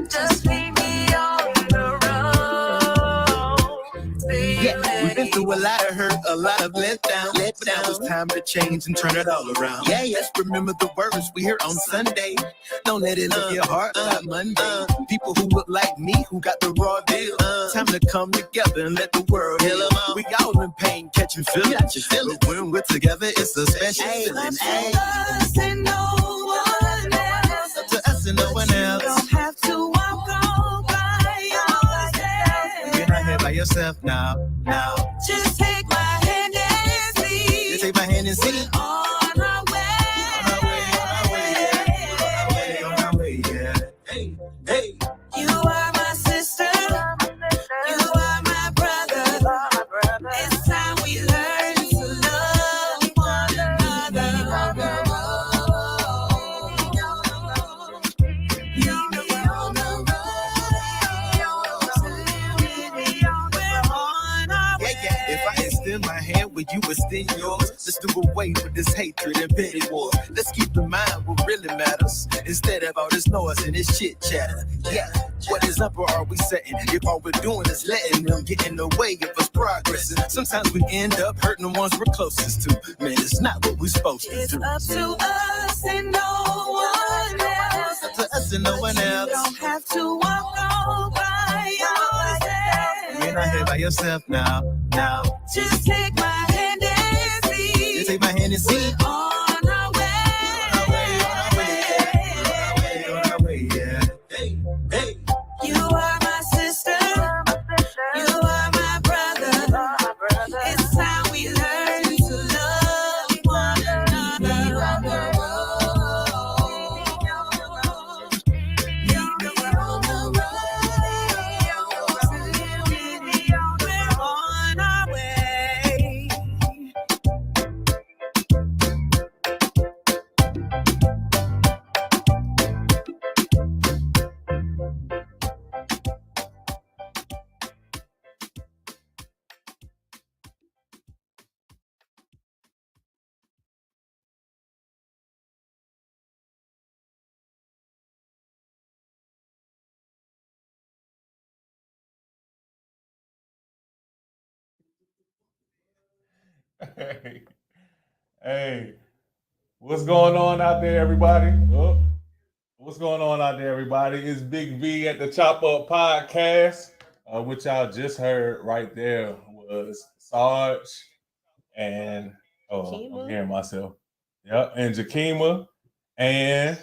Just keep me on the road. Yeah, we've been through a lot of hurt, a lot of letdown. But now it's time to change and turn it all around. Yeah, yes, remember the words we hear on Sunday. Don't let it leave your heart like Monday. People who look like me, who got the raw deal. Time to come together and let the world heal them all. We all in pain, catching feelings. But when we're together, it's a special feeling. Us and no one else. To us and no one else. You don't have to walk all by yourself. You're not here by yourself now. Just take my hand and see. Just take my hand and see. On our way, yeah. Hey. You are my sister. You are my brother. It's time we learn to love one another. You know we're on the road. We're on our way. Yeah. If I extend my hand, will you extend yours? Let's do away with this hatred and petty war. Let's keep in mind what really matters instead of all this noise and this chit chatter. Yeah, what is up or are we setting? If all we're doing is letting them get in the way of us progressing, sometimes we end up hurting the ones we're closest to. Man, it's not what we're supposed to It's do. up to us and no one else. To us and no one else. You don't have to walk all by yourself. You're not here by yourself now. Just take my hand and see. Just take my hand and see. On our way. On our way, yeah. Hey. You are my sister. You are my brother. It's time we learn to love one another. You know we're on the road. We're on our way. Hey, what's going on out there, everybody? What's going on out there, everybody? It's Big V at the Chop Up Podcast. Which y'all just heard right there was Sarge and I'm hearing myself. Yep, and Jakima and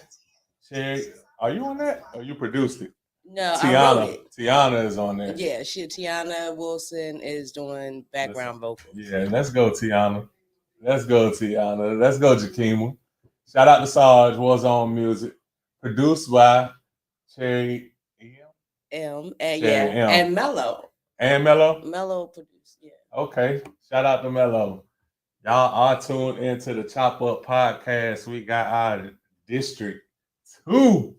Sherry. Are you on that? Or you produced it? No, I wrote it. Tiana is on there. Yeah, Tiana Wilson is doing background vocals. Yeah, let's go, Tiana. Let's go, Jakima. Shout out to Sarge, Was On Music. Produced by Cherry M. And Mello. And Mello? Mello produced, yeah. Okay. Shout out to Mello. Y'all are tuned into the Chop Up Podcast. We got our District 2.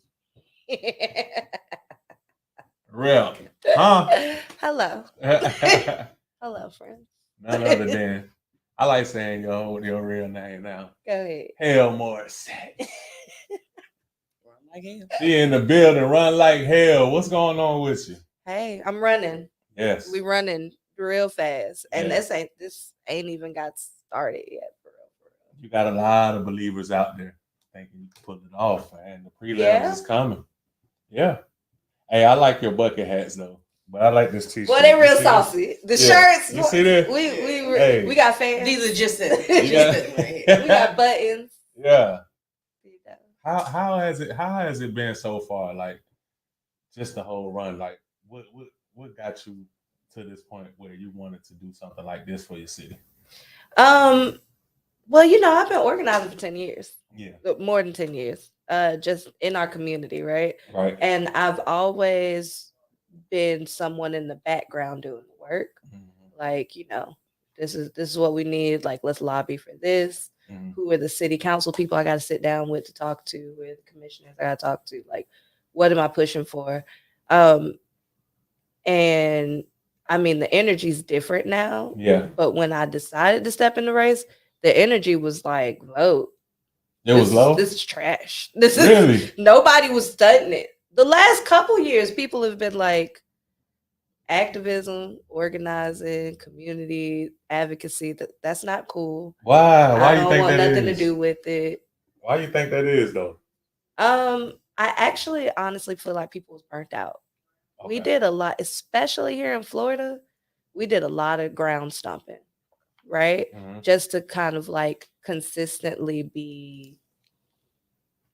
Real. Huh? Hello. Hello, friends. None other than, I like saying your real name now. Go ahead. Hale Morrissette. Run like hell. She in the building, run like hell. What's going on with you? Hey, I'm running. Yes. We running real fast. And Yeah. this ain't even got started yet, for real. You got a lot of believers out there thinking you can pull it off, man. The pre-labs is coming. Yeah. Hey, I like your bucket hats though, but I like this t-shirt. Well, they're real saucy. The shirts. You see that? We got fans. These are just we got buttons. Yeah. How has it been so far? Like, just the whole run. Like, what got you to this point where you wanted to do something like this for your city? Well, I've been organizing for 10 years. Yeah. More than 10 years. Just in our community, right? Right. And I've always been someone in the background doing the work. Mm-hmm. Like, this is what we need. Like, let's lobby for this. Mm-hmm. Who are the city council people I got to sit down with to talk to, with the commissioners I got to talk to? Like, what am I pushing for? And I mean, the energy's different now. Yeah. But when I decided to step in the race, the energy was like, vote. Was low? This is trash. Really? Nobody was studying it. the last couple years, people have been like activism, organizing, community advocacy. That's not cool. Why? Why I you don't think want that nothing to is? do with it. Why you think that is though? I actually honestly feel like people was burnt out. We Okay. did a lot, especially here in Florida. We did a lot of ground stomping, right? Mhm. Just to kind of like consistently be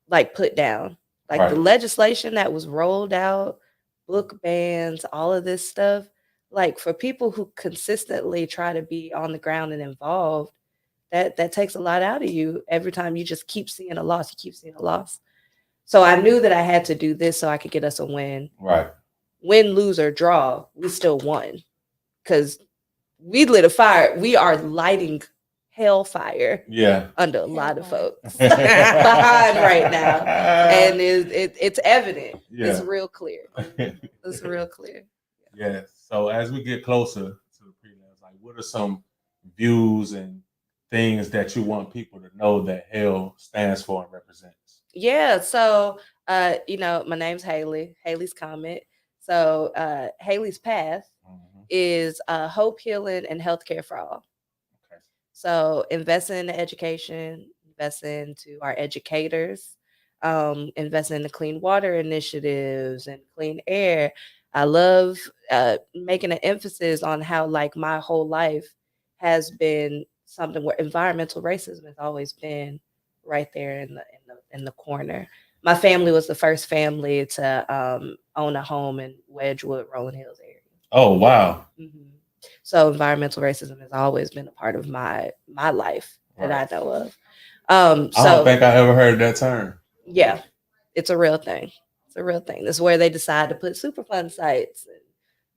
like put down. Like the Right. legislation that was rolled out, book bans, all of this stuff. Like for people who consistently try to be on the ground and involved, that takes a lot out of you every time you just keep seeing a loss, you keep seeing a loss. So I knew that I had to do this so I could get us a win. Right. Win, lose, or draw, we still won. Because we lit a fire. We are lighting hellfire Yeah. under a lot of folks behind right now. And it's evident. Yeah. It's real clear. It's real clear. Yeah. So as we get closer to the prelims, like what are some views and things that you want people to know that Hale stands for and represents? Yeah. So my name's Haley. Haley's Comet. So Haley's Path Mhm. is hope, healing, and healthcare for all. Okay. So invest in the education, invest into our educators, invest in the clean water initiatives and clean air. I love making an emphasis on how like my whole life has been something where environmental racism has always been right there in the corner. My family was the first family to own a home in Wedgwood, Rolling Hills area. Oh wow. Mhm. So environmental racism has always been a part of my life that Right. I know of. I don't So think I ever heard that term. yeah, it's a real thing. It's a real thing. This is where they decide to put Superfund sites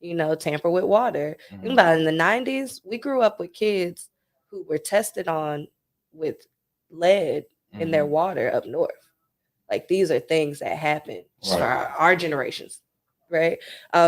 and tamper with water. Think Mhm. about it, in the 90s, we grew up with kids who were tested on with lead in their Mhm. water up north. Like these are things that happen just for Right. our generations, right?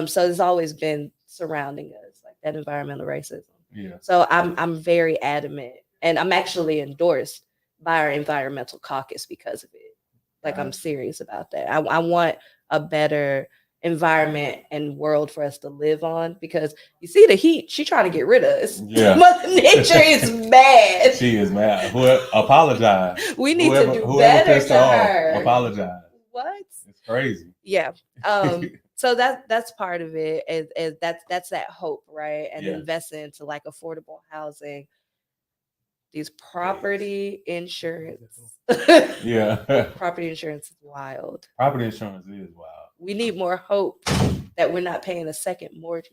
So it's always been surrounding us, like that environmental racism. Yeah. So I'm very adamant, and I'm actually endorsed by our environmental caucus because of it. Like I'm Gotcha. serious about that. I want a better environment and world for us to live on because you see the heat, she trying to get rid of us. Yeah. Mother Nature is mad. She is mad. Whoever apologize. We need to do Whoever better pissed to her off, her. apologize. What? It's crazy. Yeah. So that's part of it is that's that hope, right? And Yeah. investing into like affordable housing, these property insurance. Yeah. Property insurance is wild. Property insurance is wild. We need more hope that we're not paying a second mortgage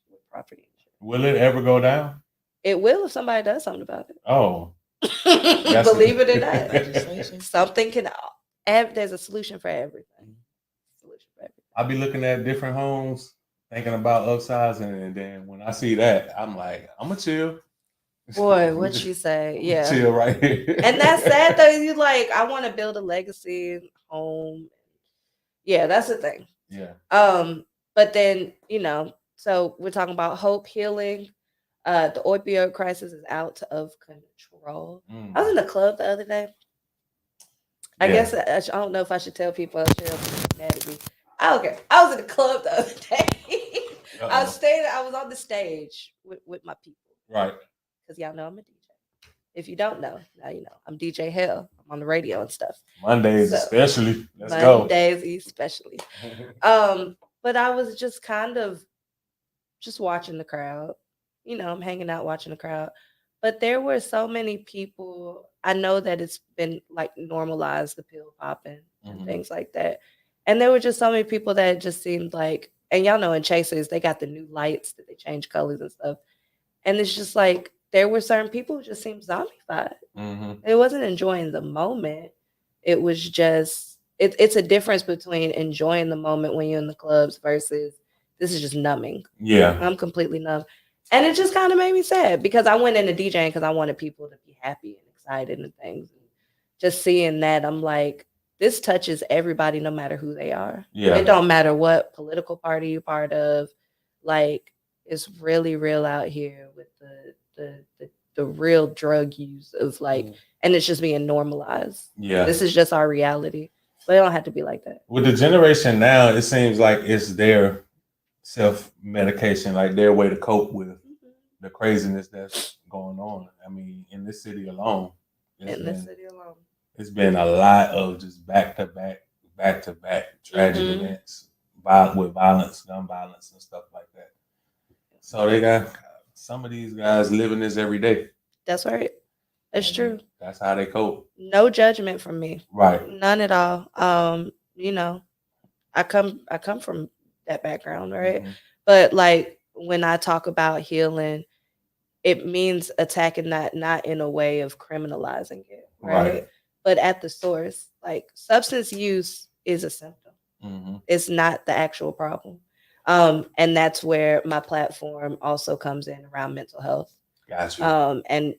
with property insurance. Will it ever go down? It will if somebody does something about it. Oh. Believe it or not. Legislation. Something can there's a solution for everything. Solution for everything. I be looking at different homes, thinking about upsizing, and then when I see that, I'm like, I'm gonna chill. Boy, what you say? Yeah. Chill right here. And that's sad though. You like, I want to build a legacy home. Yeah, that's the thing. Yeah. But then, so we're talking about hope, healing. The opioid crisis is out of control. I was in a club the other day. I guess I don't know if I should tell people. Cheryl mad at me. I don't care. I was in the club the other day. I was on the stage with my people. Right. Because y'all know I'm a DJ. If you don't know, now you know. I'm DJ Hale. I'm on the radio and stuff. Mondays especially. Let's go. Mondays especially. But I was just kind of just watching the crowd. I'm hanging out watching the crowd. But there were so many people. I know that it's been like normalized, the pill popping and things like that. And there were just so many people that just seemed like, and y'all know in Chasers, they got the new lights that they change colors and stuff. And it's just like, there were certain people who just seemed zombified. It wasn't enjoying the moment. It was just, it's a difference between enjoying the moment when you're in the clubs versus this is just numbing. Yeah. I'm completely numb. And it just kind of made me sad because I went into DJing because I wanted people to be happy and excited and things. And just seeing that, I'm like, this touches everybody no matter who they are. Yeah. It don't matter what political party you're part of. Like, it's really real out here with the real drug use of like, and it's just being normalized. Yeah. This is just our reality. But it don't have to be like that. With the generation now, it seems like it's their self-medication, like their way to cope with the craziness that's going on. I mean, in this city alone, it's been a lot of just back-to-back tragic events with violence, gun violence, and stuff like that. So they got some of these guys living this every day. That's right. That's true. That's how they cope. No judgment from me. Right. None at all. You know, I come from that background, right? Mm-hmm. But like when I talk about healing, it means attacking that not in a way of criminalizing it, right? But at the source, like substance use is a symptom. Mm-hmm. It's not the actual problem. And that's where my platform also comes in around mental health. Gotcha. And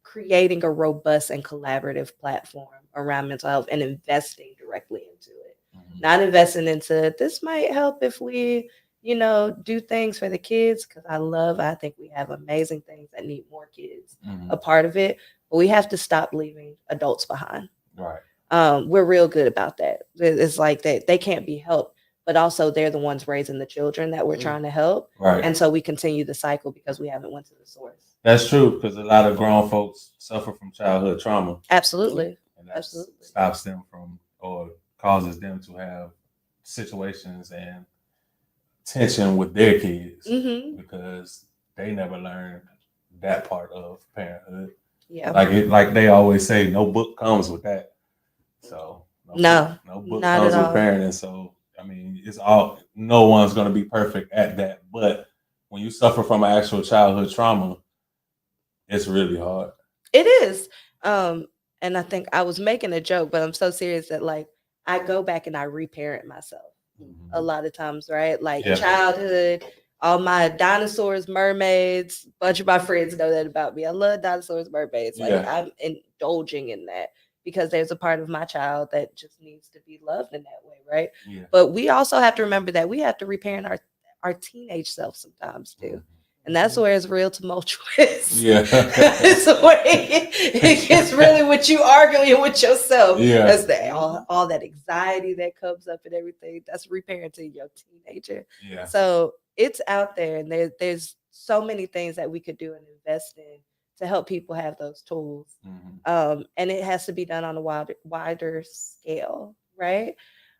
creating a robust and collaborative platform around mental health and investing directly into it. Mm-hmm. Not investing into this might help if we, do things for the kids, because I think we have amazing things that need more kids a part of it, but we have to stop leaving adults behind. Right. We're real good about that. It's like they can't be helped, but also they're the ones raising the children that we're trying to help. Right. And so we continue the cycle because we haven't went to the source. That's true, because a lot of grown folks suffer from childhood trauma. Absolutely. And that stops them from, or causes them to have situations and tension with their kids because they never learned that part of parenthood. Yeah. Like they always say, no book comes with that. So no book comes with parenting. So I mean, no one's gonna be perfect at that. But when you suffer from an actual childhood trauma, it's really hard. It is. And I think I was making a joke, but I'm so serious that like I go back and I reparent myself a lot of times, right? Like childhood, all my dinosaurs, mermaids, a bunch of my friends know that about me. I love dinosaurs, mermaids. Like I'm indulging in that because there's a part of my child that just needs to be loved in that way, right? Yeah. But we also have to remember that we have to reparent our teenage self sometimes too. And that's where it's real tumultuous. Yeah. It's where it gets really with you arguing with yourself. Yeah. That's all that anxiety that comes up and everything. That's reparenting your teenager. Yeah. So it's out there, and there's so many things that we could do and invest in to help people have those tools. And it has to be done on a wider scale, right?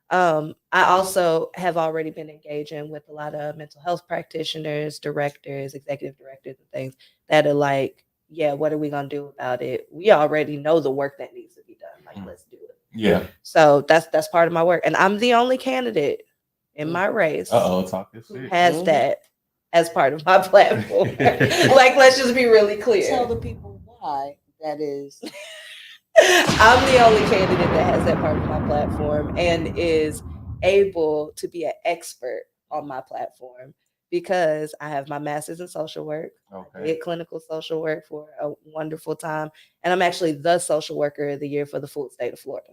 I also have already been engaging with a lot of mental health practitioners, directors, executive directors, and things that are like, yeah, what are we going to do about it? We already know the work that needs to be done. Like, let's do it. Yeah. So that's part of my work. And I'm the only candidate in my race who has that as part of my platform. Like, let's just be really clear. Tell the people why that is. I'm the only candidate that has that part of my platform and is able to be an expert on my platform because I have my master's in social work. I did clinical social work for a wonderful time. And I'm actually the social worker of the year for the full state of Florida.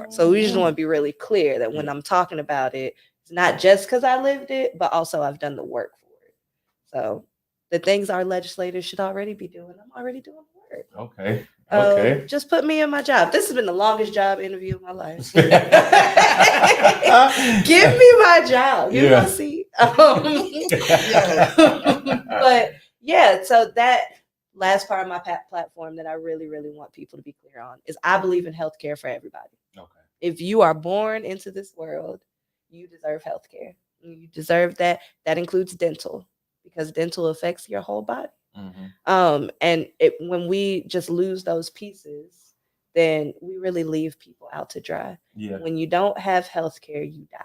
So we just want to be really clear that when I'm talking about it, it's not just because I lived it, but also I've done the work for it. So the things our legislators should already be doing, I'm already doing the work. Okay. Just put me in my job. This has been the longest job interview of my life. Give me my job. Give me my seat. But yeah, so that last part of my platform that I really, really want people to be clear on is I believe in healthcare for everybody. Okay. If you are born into this world, you deserve healthcare. You deserve that. That includes dental, because dental affects your whole body. And when we just lose those pieces, then we really leave people out to dry. Yeah. When you don't have healthcare, you die.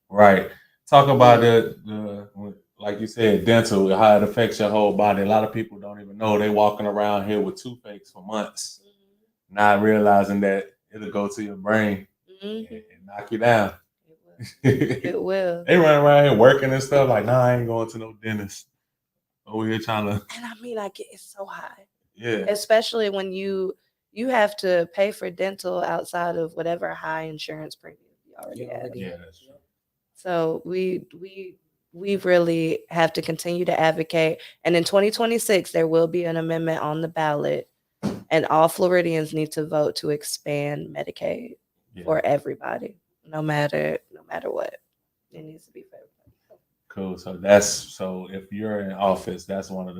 Right. Talk about the like you said, dental, how it affects your whole body. A lot of people don't even know they walking around here with toothaches for months, not realizing that it'll go to your brain and knock you down. It will. They run around here working and stuff like, nah, I ain't going to no dentist. Over here trying to. And I mean, I get it's so high. Yeah. Especially when you have to pay for dental outside of whatever high insurance premium you already have. Yeah, that's true. So we really have to continue to advocate. And in 2026, there will be an amendment on the ballot, and all Floridians need to vote to expand Medicaid. for everybody, no matter what. It needs to be for everybody. Cool. So if you're in office, that's one of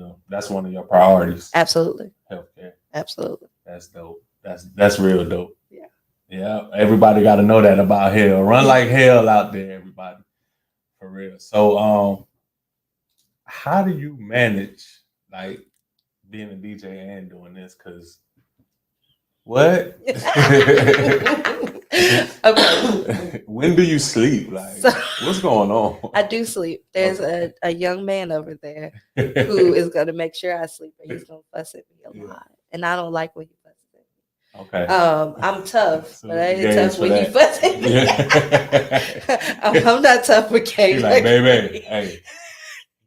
your priorities. Absolutely. Healthcare. Absolutely. That's dope. That's real dope. Yeah. Yeah. Everybody got to know that about Hale. Run like hell out there, everybody. For real. So how do you manage like being a DJ and doing this? Cause what? Okay. When do you sleep? Like, So- what's going on? I do sleep. There's a young man over there who is going to make sure I sleep, and he's going to fuss at me a Yeah. lot. And I don't like when he fusses at me. Okay. I'm tough, So but I ain't games tough for when he that. fuss at me. Yeah. I'm not tough with games. He's like, baby, hey,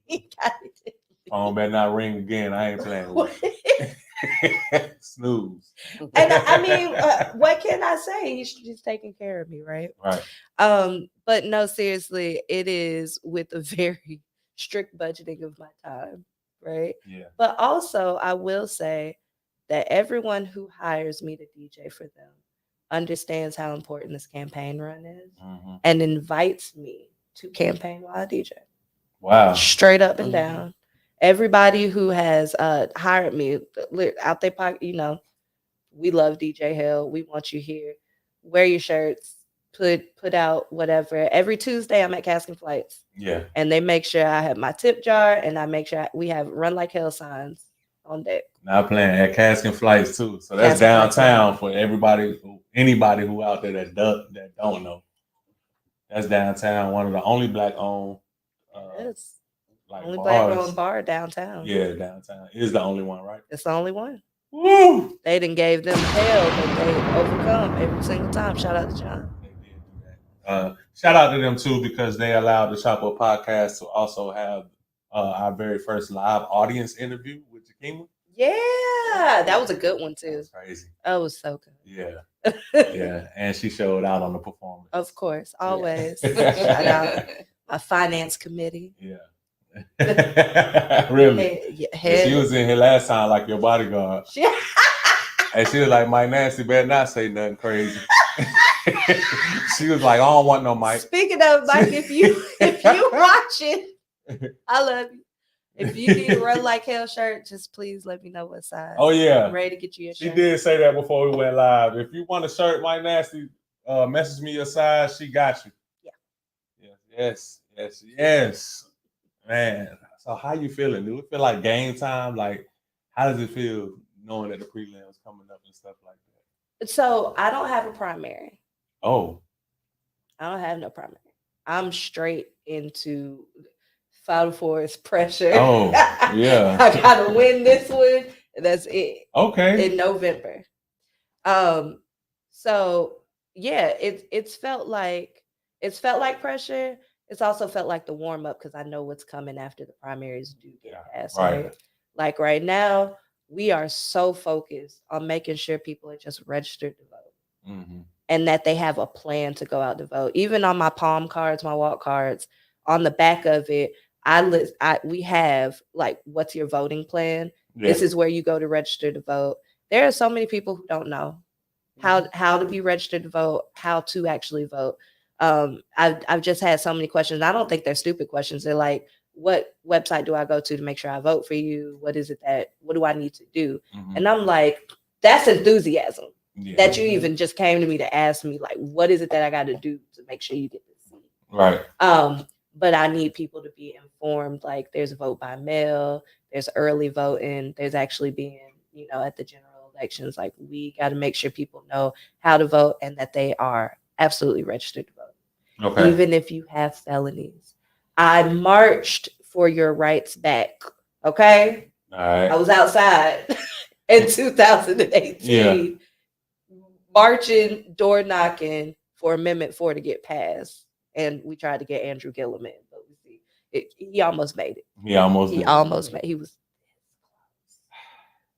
He got it. phone better not ring again. I ain't playing with you. Snooze. And I mean, what can I say? He's taking care of me, right? Right. But no, seriously, it is with a very strict budgeting of my time, right? Yeah. But also, I will say that everyone who hires me to DJ for them understands how important this campaign run is Mm-hmm. and invites me to campaign while I DJ. Wow. Straight up and down. Everybody who has hired me out their pocket, we love DJ Hale. We want you here. Wear your shirts. Put out whatever. Every Tuesday, I'm at Casking Flights. Yeah. And they make sure I have my tip jar, and I make sure we have Run Like Hell signs on deck. Now playing at Casking Flights too. So that's Casking Flights, downtown for anybody who out there that don't know. That's downtown. One of the only black-owned Yes. like Only bars. black-owned bar downtown. Yeah, downtown is the only one, right? It's the only one. Woo! They done gave them hell, but they overcome every single time. Shout out to John. They did do that. Shout out to them too, because they allowed the Chop Up podcast to also have our very first live audience interview with Jakima. Yeah, that was a good one too. That's crazy. That was so good. Yeah. Yeah. And she showed out on the performance. Of course, always. Shout out my finance committee. Yeah. Really? Head. She was in here last time like your bodyguard. And she was like, Mike Nasty better not say nothing crazy. She was like, I don't want no Mike. Speaking of Mike, if you watching, I love you. If you need a Run Like Hell shirt, just please let me know what size. Oh yeah. I'm ready to get you a shirt. She did say that before we went live. If you want a shirt, Mike Nasty, message me your size. She got you. Yeah. Yes. Man. So how you feeling? Do it feel like game time? Like, how does it feel knowing that the prelim is coming up and stuff like that? So I don't have a primary. Oh. I don't have no primary. I'm straight into Final Four's pressure. Oh, yeah. I gotta win this one. And that's it. Okay. In November. So yeah, it's felt like pressure. It's also felt like the warm up because I know what's coming after the primaries do get passed. Right. Like right now, we are so focused on making sure people are just registered to vote. Mm-hmm. And that they have a plan to go out to vote. Even on my palm cards, my walk cards, on the back of it, we have like, what's your voting plan? Yeah. This is where you go to register to vote. There are so many people who don't know how to be registered to vote, how to actually vote. I've just had so many questions. I don't think they're stupid questions. They're like, what website do I go to make sure I vote for you? What do I need to do? Mm-hmm. And I'm like, that's enthusiasm. Yeah. That you even just came to me to ask me, like, what is it that I got to do to make sure you get this seat? Right. But I need people to be informed. Like, there's vote by mail, there's early voting, there's actually being, at the general elections, like, we got to make sure people know how to vote and that they are absolutely registered to vote. Okay. Even if you have felonies. I marched for your rights back. Okay. All right. I was outside in 2018. Yeah. Marching, door knocking for Amendment 4 to get passed. And we tried to get Andrew Gillum in, but he almost made it. He almost made it. He was close.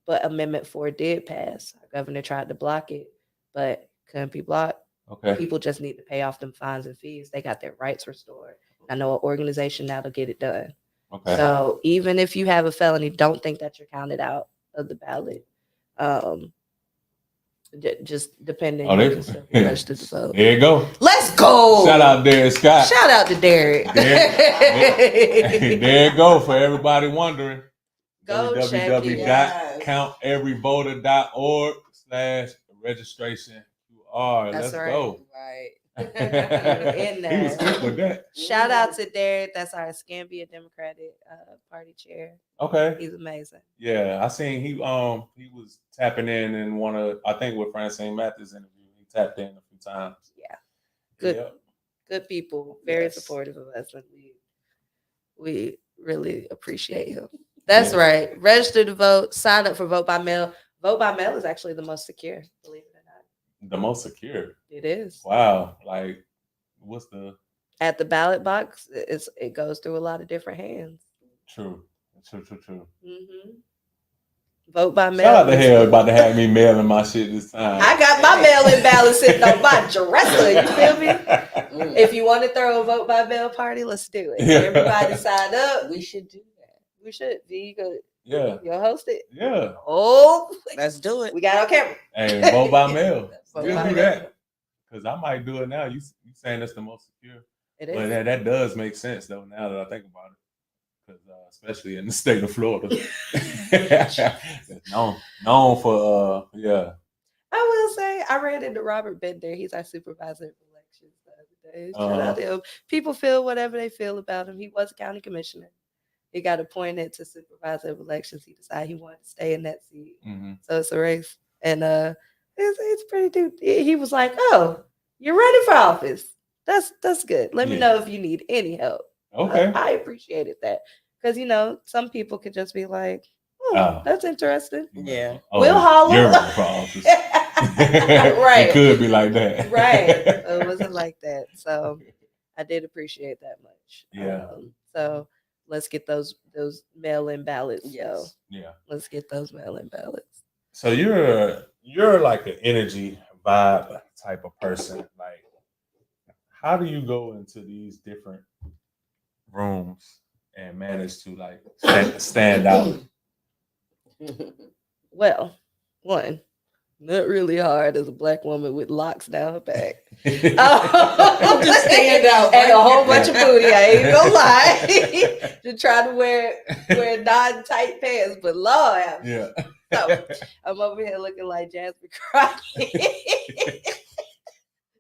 But Amendment 4 did pass. Our governor tried to block it, but couldn't be blocked. Okay. People just need to pay off them fines and fees. They got their rights restored. I know an organization now to get it done. Okay. So even if you have a felony, don't think that you're counted out of the ballot. Just depending. Oh, You they can still be registered to vote. there you go. Let's go. Shout out Derek Scott. Shout out to Derek. There you go for everybody wondering. Go check it out. www.countevryvoter.org/registration QR. That's Let's right. go. Right. In He was there. quick with that. Shout out to Derek. That's our Scambia Democratic Party chair. Okay. He's amazing. Yeah, I seen he was tapping in one of, I think, with Francine Mathis interview. He tapped in a few times. Yeah. Good. Yep. Good people. Very Yes. supportive of us, and we really appreciate him. That's Yeah. right. Register to vote. Sign up for Vote by Mail. Vote by Mail is actually the most secure. Believe it or not, The most secure. it is. Wow. Like, what's the At the ballot box, it goes through a lot of different hands. true? Mm-hmm. Vote by mail. Shout out to is Hale good. about to have me mailing my shit this time. I got my mail-in ballot sitting on my dresser. You feel me? If you want to throw a vote by mail party, let's do it. Yeah. Everybody sign up. We should do that. We should. V, Yeah. you'll host it. Yeah. Oh, Let's do it. we got it on camera. Hey, vote by mail. Vote We'll by do mail. that. Because I might do it now. You saying that's the most secure. It But is. that does make sense, though, now that I think about it. Because especially in the state of Florida. It's known for, yeah. I will say, I ran into Robert Bender. He's our supervisor of elections the other day. Shout out to him. People feel whatever they feel about him. He was a county commissioner. He got appointed to supervisor of elections. He decided he wanted to stay in that seat. Mm-hmm. So it's a race. And it's pretty dude. He was like, "Oh, you're running for office. That's good. Let me Yeah. know if you need any help." Okay. I appreciated that. Because some people could just be like, Oh. that's interesting. Yeah. We'll holler. You're running for office. Right. It could be like that. Right. So it wasn't like that. So I did appreciate that much. Yeah. So let's get those mail-in ballots. Yes. Yeah. Let's get those mail-in ballots. So you're like an energy vibe type of person. Like, how do you go into these different rooms and manage to like stand out? Well, one, not really hard as a black woman with locks down her back. Just stand out. And a whole bunch of booty. I ain't gonna lie. Just trying to wear non-tight pants, but Lord, Yeah. so I'm over here looking like Jasmine Crockett.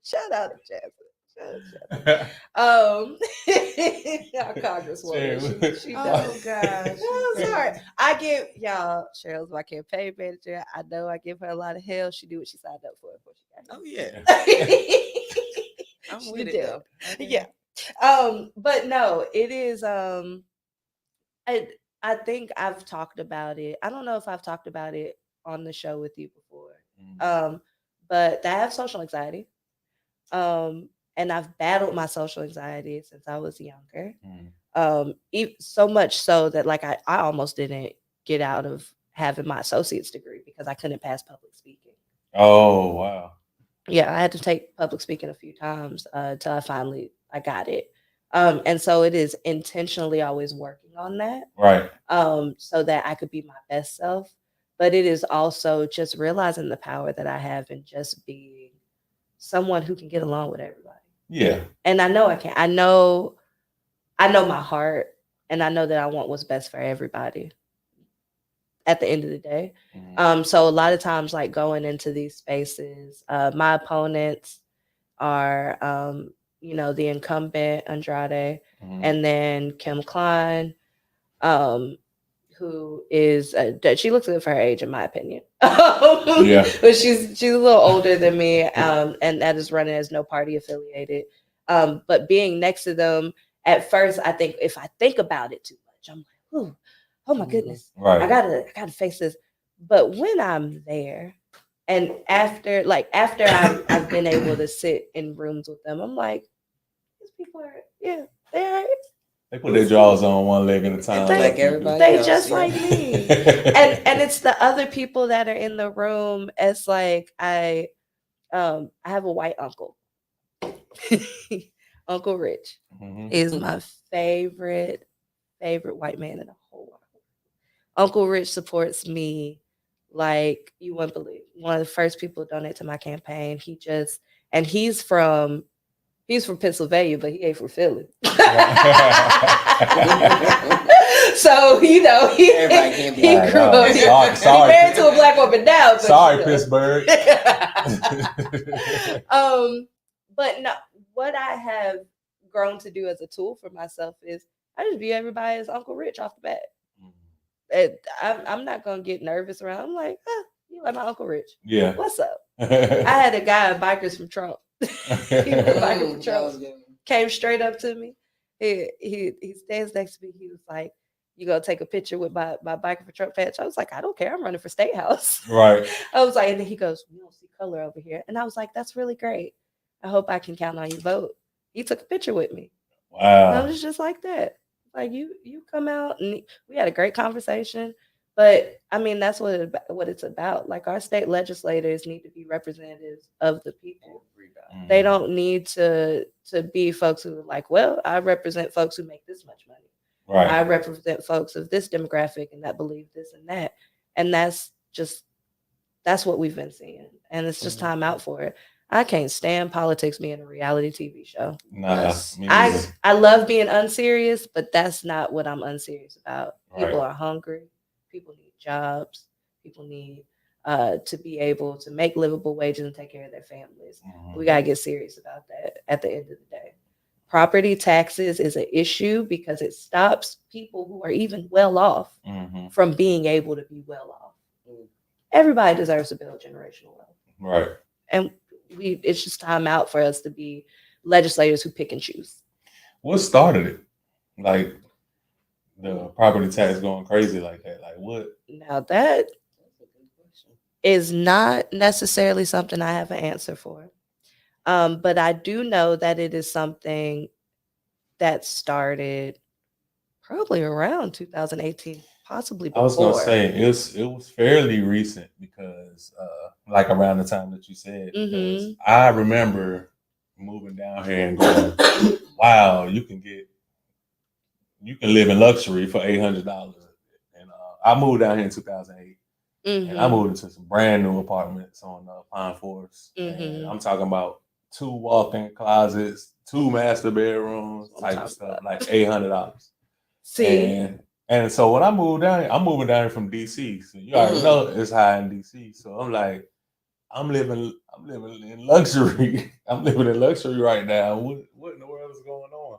Shout out to Jasmine. Our congresswoman. She Oh does. gosh. Oh, sorry. I give y'all Cheryl's my campaign manager. I know I give her a lot of hell. She do what she signed up for before she got Oh yeah. here. I'm She with it did. though. Okay. Yeah. But no, it is I think I've talked about it. I don't know if I've talked about it on the show with you before. But I have social anxiety. And I've battled my social anxiety since I was younger. So much so that like I almost didn't get out of having my associate's degree because I couldn't pass public speaking. Oh wow. Yeah, I had to take public speaking a few times till I got it. And so it is intentionally always working on that. Right. So that I could be my best self. But it is also just realizing the power that I have in just being someone who can get along with everybody. Yeah. And I know I can. I know my heart, and I know that I want what's best for everybody at the end of the day. So a lot of times, like going into these spaces, my opponents are, the incumbent Andrade, and then Kim Klein, who is she looks good for her age, in my opinion. Yeah. But she's a little older than me, and that is running as no party affiliated. But being next to them, at first, I think if I think about it too much, I'm like, ooh, oh my goodness, Right. I gotta face this. But when I'm there, and after I've been able to sit in rooms with them, I'm like, these people are, yeah, they're They put their jaws on one leg at a time. Like everybody they else, just yeah. like me. and it's the other people that are in the room. It's like I have a white uncle. Uncle Rich is my favorite white man in the whole world. Uncle Rich supports me Like, you wouldn't believe. One of the first people to donate to my campaign, he's from Pennsylvania, but he ain't from Philly. So, you know, he grew up here. Sorry. He married to a black woman now. But, Sorry, you know. Pittsburgh. But no, what I have grown to do as a tool for myself is I just view everybody as Uncle Rich off the bat. I'm not gonna get nervous around. I'm like, you like my Uncle Rich? Yeah. What's up? I had a guy at Bikers from Trump. He was a biker from Trump. Came straight up to me. He stands next to me. He was like, "You gonna take a picture with my Biker for Trump patch?" I was like, "I don't care. I'm running for state house." Right. I was like, and then he goes, "We don't see color over here," and I was like, "That's really great. I hope I can count on your vote." He took a picture with me. Wow. I was just like that. Like, you come out, and we had a great conversation. But I mean, that's what it's about. Like, our state legislators need to be representatives of the people. They don't need to be folks who are like, well, I represent folks who make this much money. Right. I represent folks of this demographic and that believe this and that. And that's what we've been seeing. And it's just time out for it. I can't stand politics being a reality TV show. Nah, I love being unserious, but that's not what I'm unserious about. Right. People are hungry. People need jobs. People need to be able to make livable wages and take care of their families. We got to get serious about that at the end of the day. Property taxes is an issue because it stops people who are even well off from being able to be well off. Everybody deserves to build generational wealth. Right. And it's just time out for us to be legislators who pick and choose. What started it? Like, the property tax going crazy like that? Like, what? Now, that is not necessarily something I have an answer for. But I do know that it is something that started probably around 2018, possibly before. I was going to say, it was fairly recent because, like, around the time that you said, because I remember moving down here and going, wow, you can live in luxury for $800. And I moved down here in 2008. And I moved into some brand new apartments on Pine Forest. And I'm talking about 2 walk-in closets, 2 master bedrooms, type of stuff, like $800. See, and so when I moved down here, I'm moving down here from DC. So you already know it's high in DC. So I'm like, I'm living in luxury. I'm living in luxury right now. What in the world is going on?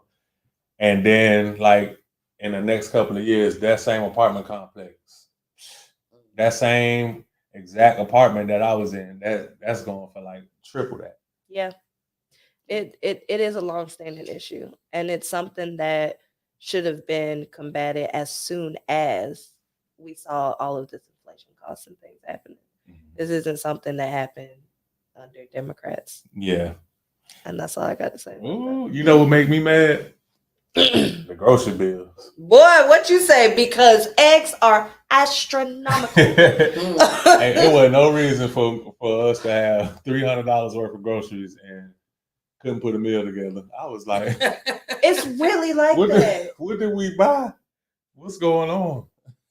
And then, like, in the next couple of years, that same apartment complex, that same exact apartment that I was in, that's going for like triple that. Yeah. It is a long-standing issue. And it's something that should have been combated as soon as we saw all of this inflation costs and things happening. This isn't something that happened under Democrats. Yeah. And that's all I got to say. Ooh, you know what make me mad? The grocery bills. Boy, what you say? Because eggs are astronomical. And there was no reason for us to have $300 worth of groceries and couldn't put a meal together. I was like, it's really like that. What did we buy? What's going on?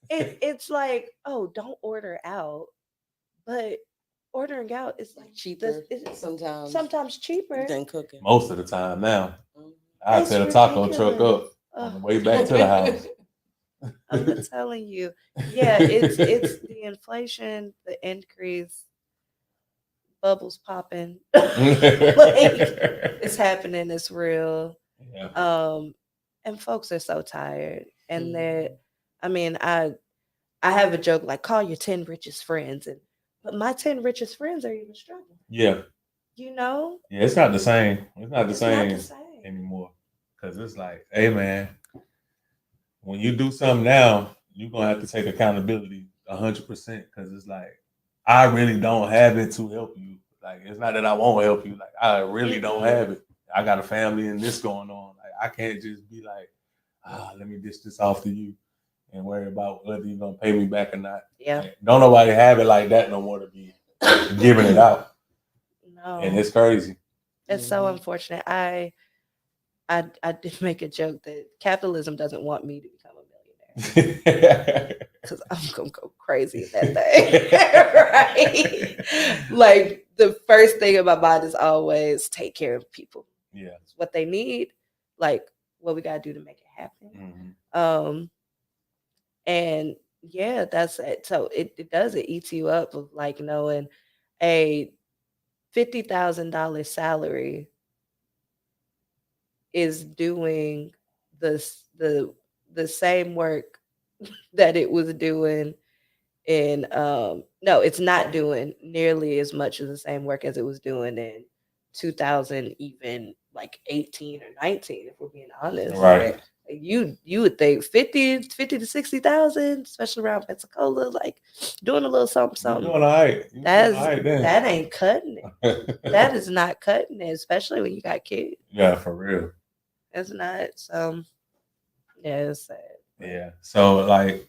It's like, oh, don't order out, but ordering out is like cheaper. Sometimes cheaper than cooking. Most of the time now. I set a taco truck up on the way back to the house. I'm telling you. Yeah, it's the inflation, the increase, bubbles popping. Like, it's happening, it's real. Yeah. And folks are so tired. And I have a joke like, call your 10 richest friends, but my 10 richest friends are even struggling. Yeah. You know? Yeah, it's not the same. It's not the same anymore. Because it's like, hey, man, when you do something now, you're going to have to take accountability 100%. Because it's like, I really don't have it to help you. Like, it's not that I won't help you. Like, I really don't have it. I got a family and this going on. Like, I can't just be like, let me dish this off to you and worry about whether you're going to pay me back or not. Yeah. Like, don't nobody have it like that no more to be giving it out. No. And it's crazy. It's so unfortunate. I did make a joke that capitalism doesn't want me to become a millionaire. because I'm gonna go crazy in that thing. Right? Like the first thing in my mind is always take care of people. Yeah. It's what they need, like what we gotta do to make it happen. Mm-hmm. And yeah, that's it. So it eats you up of like knowing a $50,000 salary is doing the same work that it was doing in no, it's not doing nearly as much of the same work as it was doing in 2000, even like 18 or 19, if we're being honest. Right. You would think 50 to 60,000, especially around Pensacola, like doing a little something. You're doing all right. That ain't cutting it. That is not cutting it, especially when you got kids. Yeah, for real. It's not. So yeah, it's sad. Yeah. So like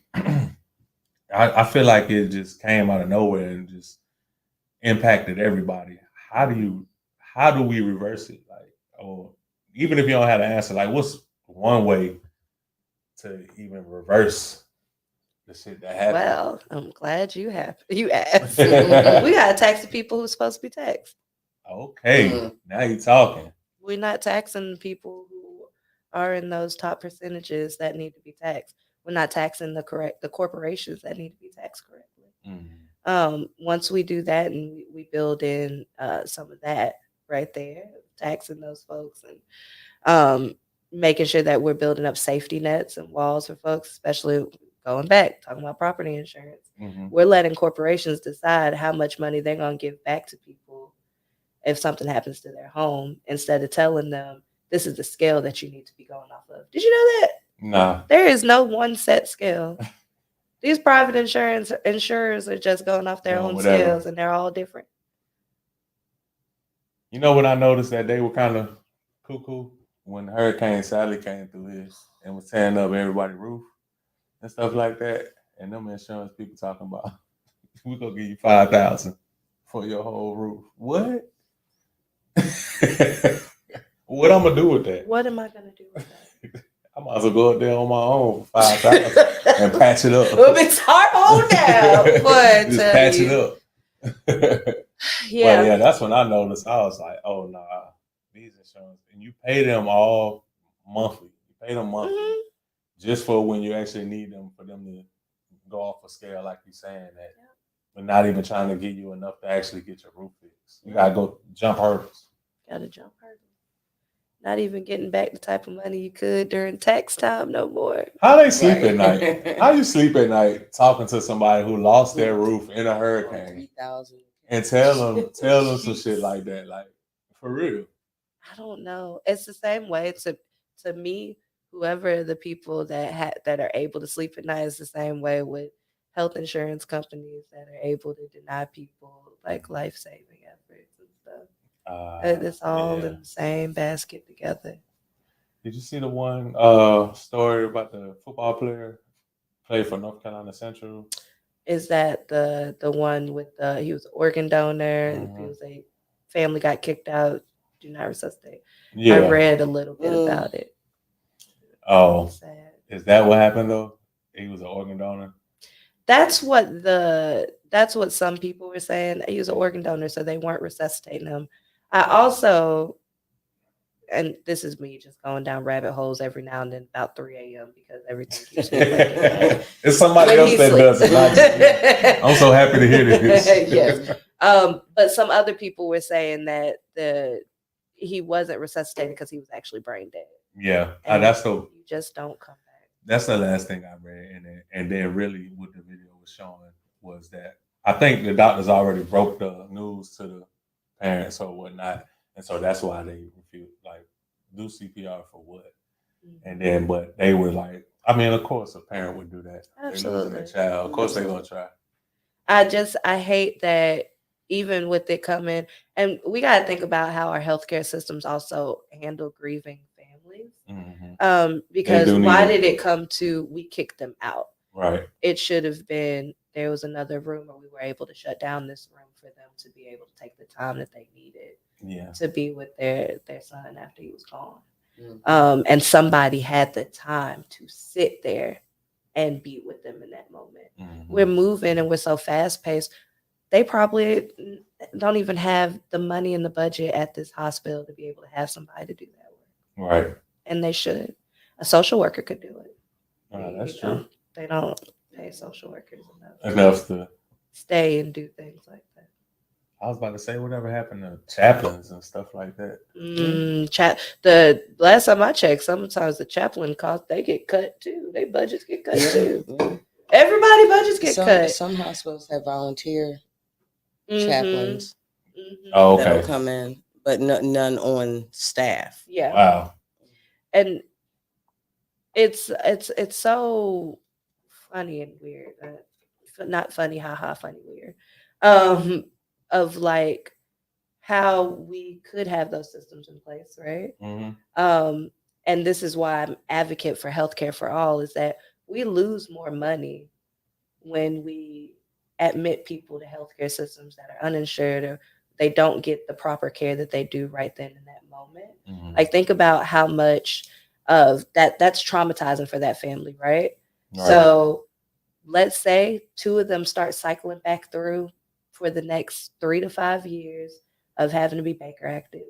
I feel like it just came out of nowhere and just impacted everybody. How do we reverse it? Like, or even if you don't have an answer, like what's one way to even reverse the shit that happened? Well, I'm glad you asked. We gotta tax the people who's supposed to be taxed. Okay, now you're talking. We're not taxing people who are in those top percentages that need to be taxed. We're not taxing the corporations that need to be taxed correctly. Mm-hmm. Once we do that and we build in some of that right there, taxing those folks and making sure that we're building up safety nets and walls for folks, especially going back, talking about property insurance. Mm-hmm. We're letting corporations decide how much money they're going to give back to people if something happens to their home, instead of telling them this is the scale that you need to be going off of. Did you know that? Nah. There is no one set scale. These private insurers are just going off their own scales, and they're all different. You know what I noticed that they were kind of cuckoo when Hurricane Sally came through here and was tearing up everybody's roof and stuff like that. And them insurance people talking about, we're going to give you $5,000 for your whole roof. What? What I'm going to do with that? What am I going to do with that? I might as well go up there on my own for $5,000 and patch it up. Well, it's hard on now. Boy, just patch it up. Yeah. But yeah, that's when I noticed. I was like, oh, nah, these insurance. And you pay them all monthly. You pay them monthly just for when you actually need them, for them to go off a scale like you're saying that. Yeah. But not even trying to give you enough to actually get your roof fixed. You got to go jump hurdles. Got to jump hurdles. Not even getting back the type of money you could during tax time no more. How they sleep at night? How you sleep at night talking to somebody who lost their roof in a hurricane and tell them some shit like that? Like, for real. I don't know. It's the same way to me. Whoever the people that are able to sleep at night is the same way with health insurance companies that are able to deny people like life-saving efforts and stuff. It's all in the same basket together. Did you see the one story about the football player played for North Carolina Central? Is that the one with he was an organ donor and he was a family got kicked out, do not resuscitate? Yeah. I read a little bit about it. Oh, is that what happened though? He was an organ donor. That's what some people were saying. He was an organ donor, so they weren't resuscitating him. I also, and this is me just going down rabbit holes every now and then about 3 a.m. because everything keeps me awake. It's somebody else that does it. Not just me. I'm so happy to hear this. Yes. But some other people were saying that he wasn't resuscitated because he was actually brain dead. Yeah, you just don't come back. That's the last thing I read, and then really what the video was showing was that I think the doctors already broke the news to the parents or whatnot, and so that's why they refused, like, do CPR for what? And then, but they were like, I mean, of course, a parent would do that. Absolutely, their child. Of course, they're gonna try. I hate that even with it coming, and we got to think about how our healthcare systems also handle grieving families. Because why did it come to we kicked them out? Right. It should have been there was another room where we were able to shut down this room for them to be able to take the time that they needed to be with their son after he was gone. And somebody had the time to sit there and be with them in that moment. Mm-hmm. We're moving and we're so fast paced. They probably don't even have the money in the budget at this hospital to be able to have somebody to do that work. Right. And they should. A social worker could do it. That's You true. know, they don't pay social workers Enough to stay and do things like that. I was about to say whatever happened to chaplains and stuff like that. The last time I checked, sometimes the chaplain costs they get cut too. Their budgets get cut too. Yeah. Everybody budgets get cut. Some hospitals have volunteer Mhm. chaplains Oh, that'll okay. come in, but none on staff. Yeah. Wow. And it's so funny and weird. Not funny, haha, funny, weird. Of like how we could have those systems in place, right? Mm-hmm. And this is why I'm advocate for healthcare for all, is that we lose more money when we admit people to healthcare systems that are uninsured or they don't get the proper care that they do right then in that moment. Mm-hmm. Like, think about how much of that's traumatizing for that family, right? So let's say 2 of them start cycling back through for the next 3 to 5 years of having to be Baker acted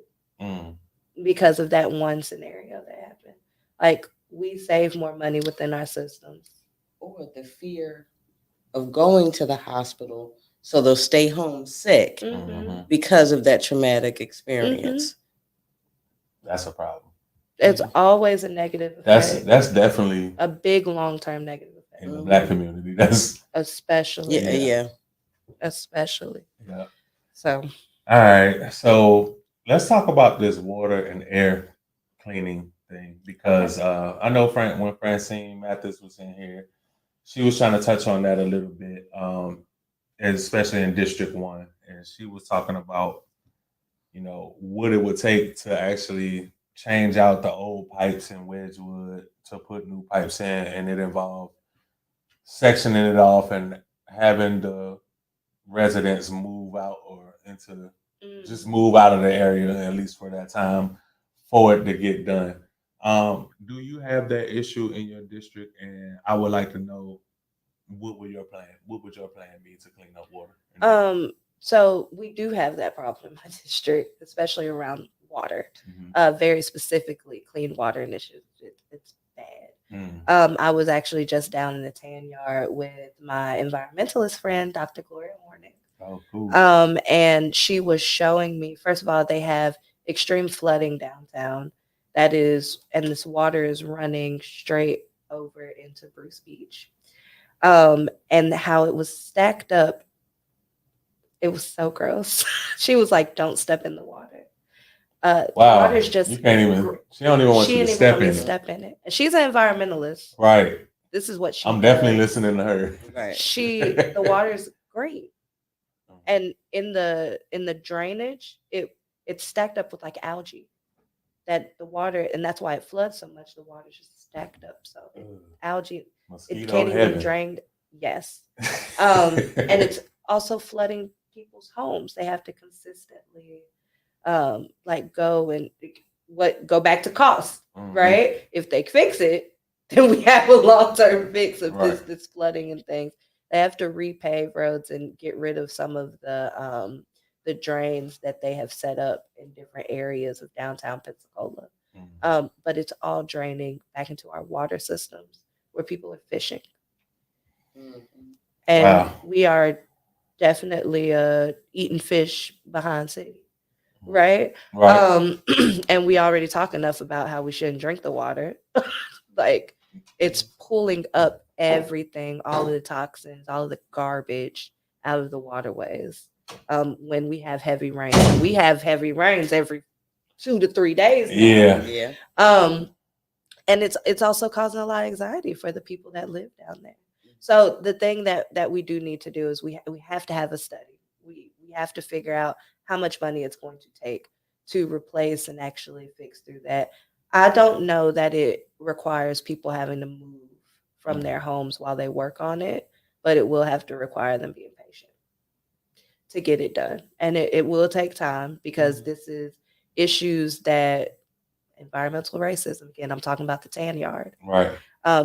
because of that one scenario that happened. Like, we save more money within our systems. Or the fear of going to the hospital, so they'll stay home sick Mm-hmm. because of that traumatic experience. That's a problem. It's always a negative effect. That's definitely a big long-term negative effect. In the Black community. That's especially. Yeah. Especially. Yeah. So. All right. So let's talk about this water and air cleaning thing, because I know when Francine Mathis was in here, she was trying to touch on that a little bit, especially in District 1. And she was talking about, what it would take to actually change out the old pipes in Wedgwood to put new pipes in, and it involved sectioning it off and having the residents move out or just move out of the area, at least for that time, for it to get done. Do you have that issue in your district? And I would like to know, what would your plan be to clean up water? So we do have that problem in my district, especially around water. Very specifically, clean water initiatives. It's bad. I was actually just down in the tan yard with my environmentalist friend, Dr. Gloria Warnick. Oh, cool. And she was showing me, first of all, they have extreme flooding downtown. And this water is running straight over into Bruce Beach. And how it was stacked up. It was so gross. She was like, "Don't step in the water." Wow. The water's just. You can't even. She don't even want you to step in it. And she's an environmentalist. Right. This is what she. I'm definitely listening to her. Right. The water's great, and in the drainage, it's stacked up with like algae. That the water, and that's why it floods so much. The water's just stacked up, so algae. It can't even drain. Yes. And it's also flooding people's homes. They have to consistently go back to cost, right? If they fix it, then we have a long-term fix of this flooding and things. They have to repave roads and get rid of some of the drains that they have set up in different areas of downtown Pensacola. But it's all draining back into our water systems where people are fishing. And we are definitely eating fish behind city, right? And we already talk enough about how we shouldn't drink the water. Like, it's pulling up everything, all of the toxins, all of the garbage out of the waterways. When we have heavy rain, and we have heavy rains every 2 to 3 days now. Yeah. And it's also causing a lot of anxiety for the people that live down there. So the thing that we do need to do is we have to have a study. We have to figure out how much money it's going to take to replace and actually fix through that. I don't know that it requires people having to move from their homes while they work on it, but it will have to require them being patient to get it done. And it will take time, because this is issues that environmental racism, again, I'm talking about the tan yard. Right.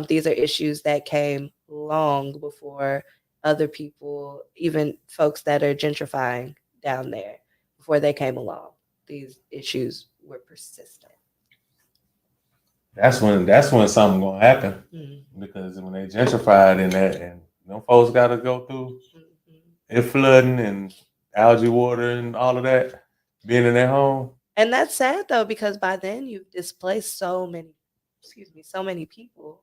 These are issues that came long before other people, even folks that are gentrifying down there, before they came along. These issues were persistent. That's when something gonna happen, because when they gentrified in that, and them folks got to go through it flooding and algae water and all of that, being in their home. And that's sad though, because by then you've displaced so many people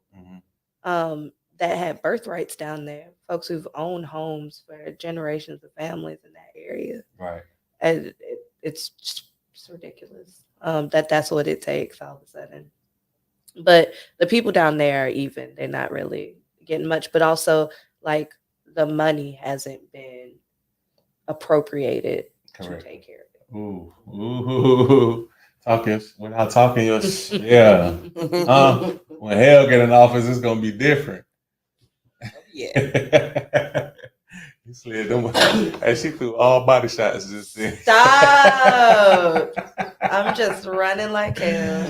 that had birthrights down there, folks who've owned homes for generations of families in that area. Right. And it's ridiculous that's what it takes all of a sudden. But the people down there are even. They're not really getting much. But also, like, the money hasn't been appropriated to take care of it. Ooh. Without talking your yeah. When Hale get in office, it's gonna be different. Yeah. He slid them. And she threw all body shots just then. Stop! I'm just running like hell.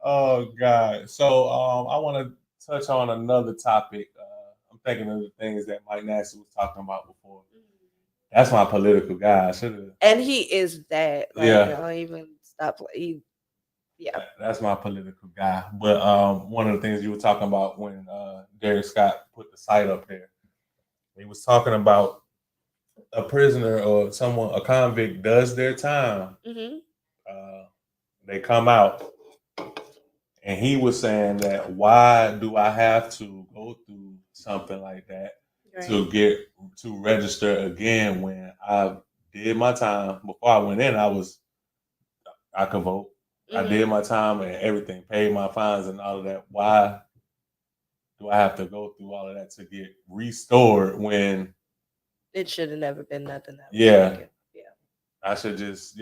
Oh God! So I want to touch on another topic. I'm thinking of the things that Mike Nasty was talking about before. That's my political guy. And he is that. Like, Yeah. I don't even stop. Yeah. That's my political guy. But one of the things you were talking about when Derek Scott put the site up there, he was talking about a prisoner or a convict does their time. They come out, and he was saying that, why do I have to go through something like that to register again when I did my time? Before I went in, I could vote. I did my time and everything, paid my fines and all of that. Why do I have to go through all of that to get restored when it should have never been nothing that was taken? I should just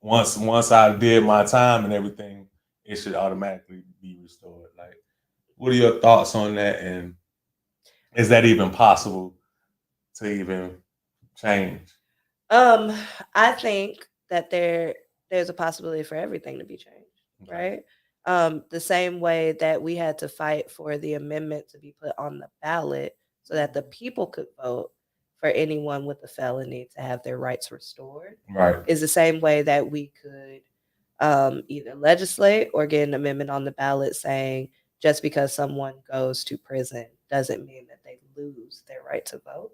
once I did my time and everything, it should automatically be restored. Like, what are your thoughts on that, and is that even possible to even change? I think that there's a possibility for everything to be changed, right? The same way that we had to fight for the amendment to be put on the ballot so that the people could vote for anyone with a felony to have their rights restored, right, is the same way that we could either legislate or get an amendment on the ballot saying just because someone goes to prison doesn't mean that they lose their right to vote.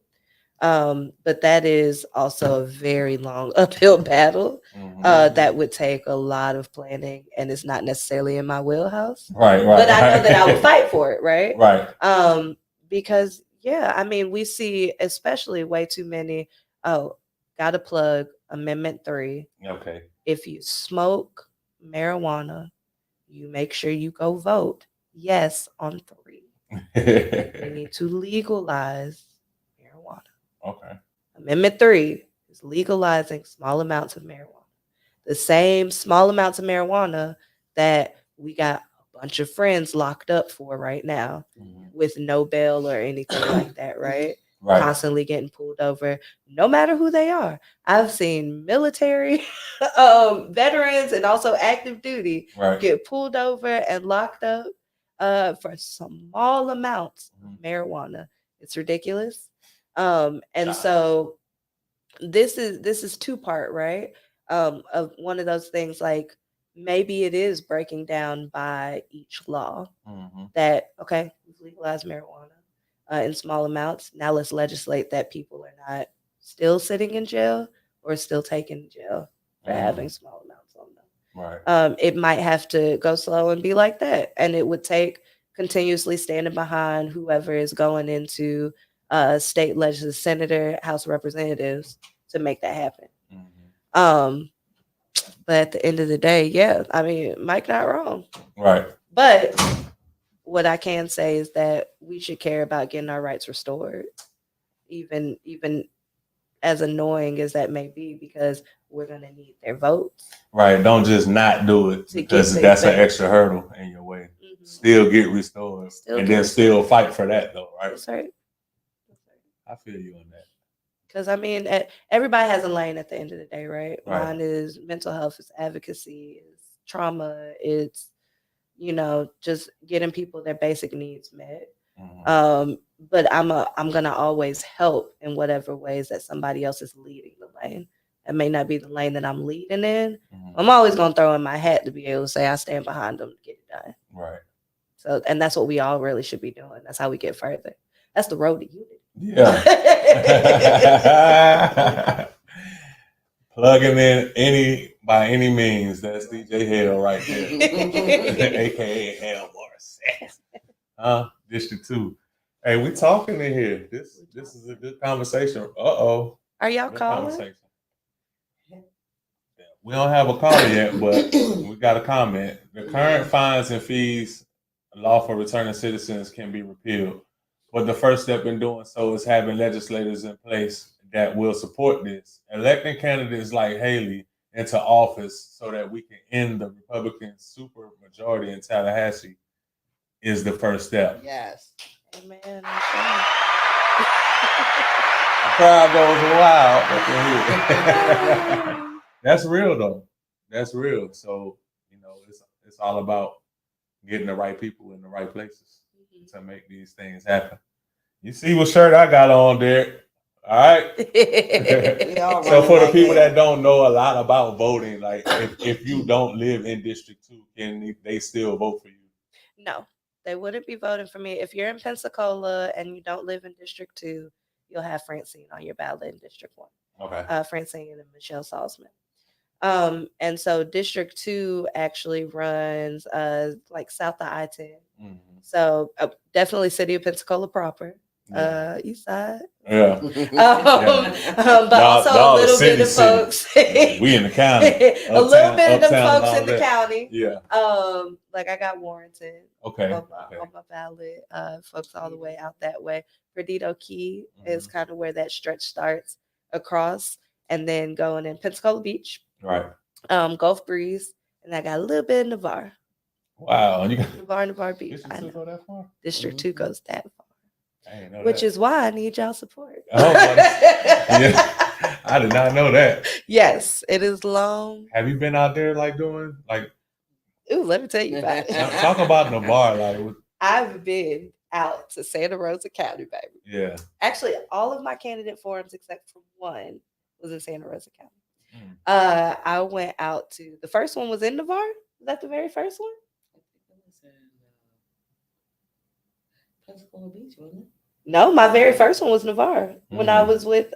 But that is also a very long uphill battle that would take a lot of planning, and it's not necessarily in my wheelhouse. Right. But I know that I would fight for it, right? Right. Because I mean, we see especially way too many. Oh, got to plug Amendment 3. Okay. If you smoke marijuana, you make sure you go vote yes on 3. We need to legalize marijuana. Okay. Amendment 3 is legalizing small amounts of marijuana. The same small amounts of marijuana that we got a bunch of friends locked up for right now with no bail or anything like that, right? Constantly getting pulled over, no matter who they are. I've seen military veterans and also active duty get pulled over and locked up for small amounts of marijuana. It's ridiculous. And so this is two-part, right? Of one of those things, like maybe it is breaking down by each law that, okay, we've legalized marijuana in small amounts. Now let's legislate that people are not still sitting in jail or still taken in jail for having small amounts on them. Right. It might have to go slow and be like that. And it would take continuously standing behind whoever is going into state legislature, senator, House of Representatives to make that happen. But at the end of the day, I mean, Mike not wrong. Right. But what I can say is that we should care about getting our rights restored, even as annoying as that may be, because we're going to need their votes. Right. Don't just not do it because that's an extra hurdle in your way. Still get restored and then still fight for that, though, right? That's right. I feel you on that. Because I mean, everybody has a lane at the end of the day, right? Right. Mine is mental health, is advocacy, is trauma, it's just getting people their basic needs met. But I'm gonna always help in whatever ways that somebody else is leading the lane. It may not be the lane that I'm leading in. I'm always gonna throw in my hat to be able to say I stand behind them to get it done. Right. So, and that's what we all really should be doing. That's how we get further. That's the road to unity. Yeah. Plugging in by any means. That's DJ Hale right there. AKA Hale Morrissette. District 2. Hey, we talking in here. This is a good conversation. Uh-oh. Are y'all Good calling? conversation. We don't have a caller yet, but we got a comment. The current fines and fees law for returning citizens can be repealed. But the first step in doing so is having legislators in place that will support this. Electing candidates like Hale into office so that we can end the Republican super majority in Tallahassee is the first step. Yes. Amen. The crowd goes wild. That's real though. That's real. So, it's all about getting the right people in the right places to make these things happen. You see what shirt I got on, Derek? All right. So for the people that don't know a lot about voting, like if you don't live in District 2, can they still vote for you? No, they wouldn't be voting for me. If you're in Pensacola and you don't live in District 2, you'll have Francine on your ballot in District 1. Okay. Francine and Michelle Salzman. And so District 2 actually runs like south of I-10. So definitely city of Pensacola proper. East side. Yeah. But also a little bit of folks. We in the county. A little bit of them folks in the county. Yeah. Like I got Warrenton. Okay. On my ballot. Folks all the way out that way. Perdido Key is kind of where that stretch starts across, and then going in Pensacola Beach. Right. Gulf Breeze, and I got a little bit in Navarre. Wow. And you got Navarre Beach. District 2 go that far? District 2 goes that far. Which is why I need y'all support. Oh, yeah. I did not know that. Yes, it is long. Have you been out there doing Ooh, let me tell you about it. Talk about Navarre. I've been out to Santa Rosa County, baby. Yeah. Actually, all of my candidate forums except for one was in Santa Rosa County. I went out to the first one was in Navarre. Was that the very first one? I think it was in Pensacola Beach, wasn't it? No, my very first one was Navarre. When I was with